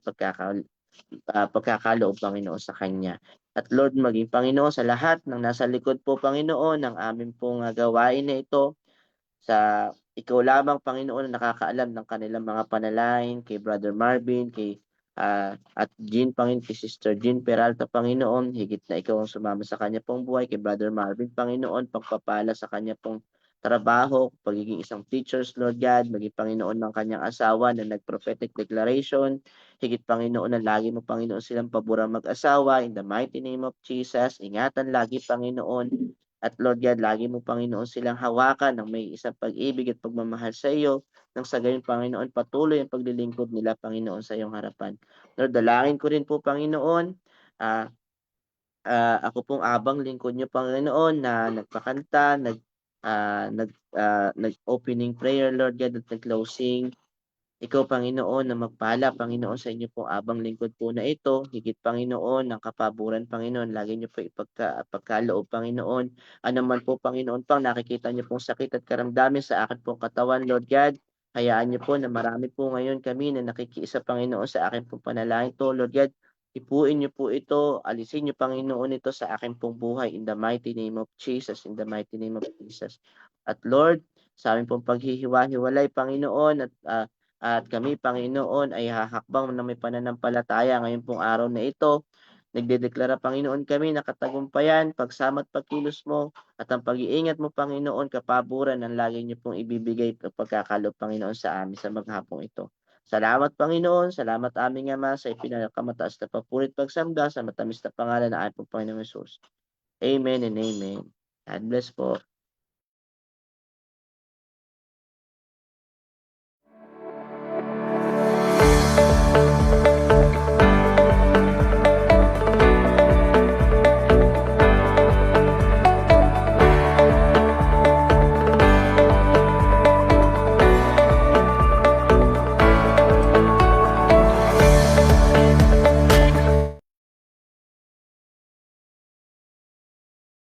Speaker 3: pagkakaloob, Panginoon, sa kanya. At Lord, maging, Panginoon, sa lahat ng nasa likod po, Panginoon, ng amin pong gawain na ito, sa ikaw lamang, Panginoon, na nakakaalam ng kanilang mga panalangin, kay Brother Marvin, kay at Jean, Panginoon, kay Sister Jean Peralta, Panginoon, higit na ikaw ang sumama sa kanya pong buhay, kay Brother Marvin, Panginoon, pagpapala sa kanya pong trabaho, pagiging isang teachers, Lord God, maging, Panginoon, ng kanyang asawa na nag-prophetic declaration, higit, Panginoon, na lagi mo, Panginoon, silang paborang mag-asawa, in the mighty name of Jesus, ingatan lagi, Panginoon, at Lord God, lagi mo, Panginoon, silang hawakan ng may isang pag-ibig at pagmamahal sa iyo, nang sa gayon, Panginoon, patuloy ang paglilingkod nila, Panginoon, sa iyong harapan. Lord, dalangin ko rin po, Panginoon, ako pong abang lingkod niyo, Panginoon, na nagpakanta, nag-opening prayer, Lord God, at nag-closing. Ikaw, Panginoon, na magpala, Panginoon, sa inyo pong abang lingkod po na ito. Higit, Panginoon, ng kapaburan, Panginoon. Lagi niyo po ipagkaloob, Panginoon. Ano man po, Panginoon, pang nakikita niyo pong sakit at karamdamin sa akin pong katawan, Lord God. Hayaan niyo po na marami po ngayon kami na nakikiisa, Panginoon, sa akin pong panalangin to, Lord God. Ipuin niyo po ito, alisin niyo, Panginoon, ito sa akin pong buhay in the mighty name of Jesus, in the mighty name of Jesus. At Lord, sa amin pong paghihiwa-hiwalay, Panginoon, at kami, Panginoon, ay hahakbang na may pananampalataya ngayon pong araw na ito. Nagdedeklara, Panginoon, kami na katagumpayan, pagsama at pagkilos mo, at ang pag-iingat mo, Panginoon, kapaburan ang lagi niyo pong ibibigay at pagkakalob, Panginoon, sa amin sa maghapong ito. Salamat, Panginoon. Salamat, aming Ama, sa ipinakamataas na papurit pagsamba sa matamis na pangalan ng ating Panginoong Jesus. Amen and amen. God bless po.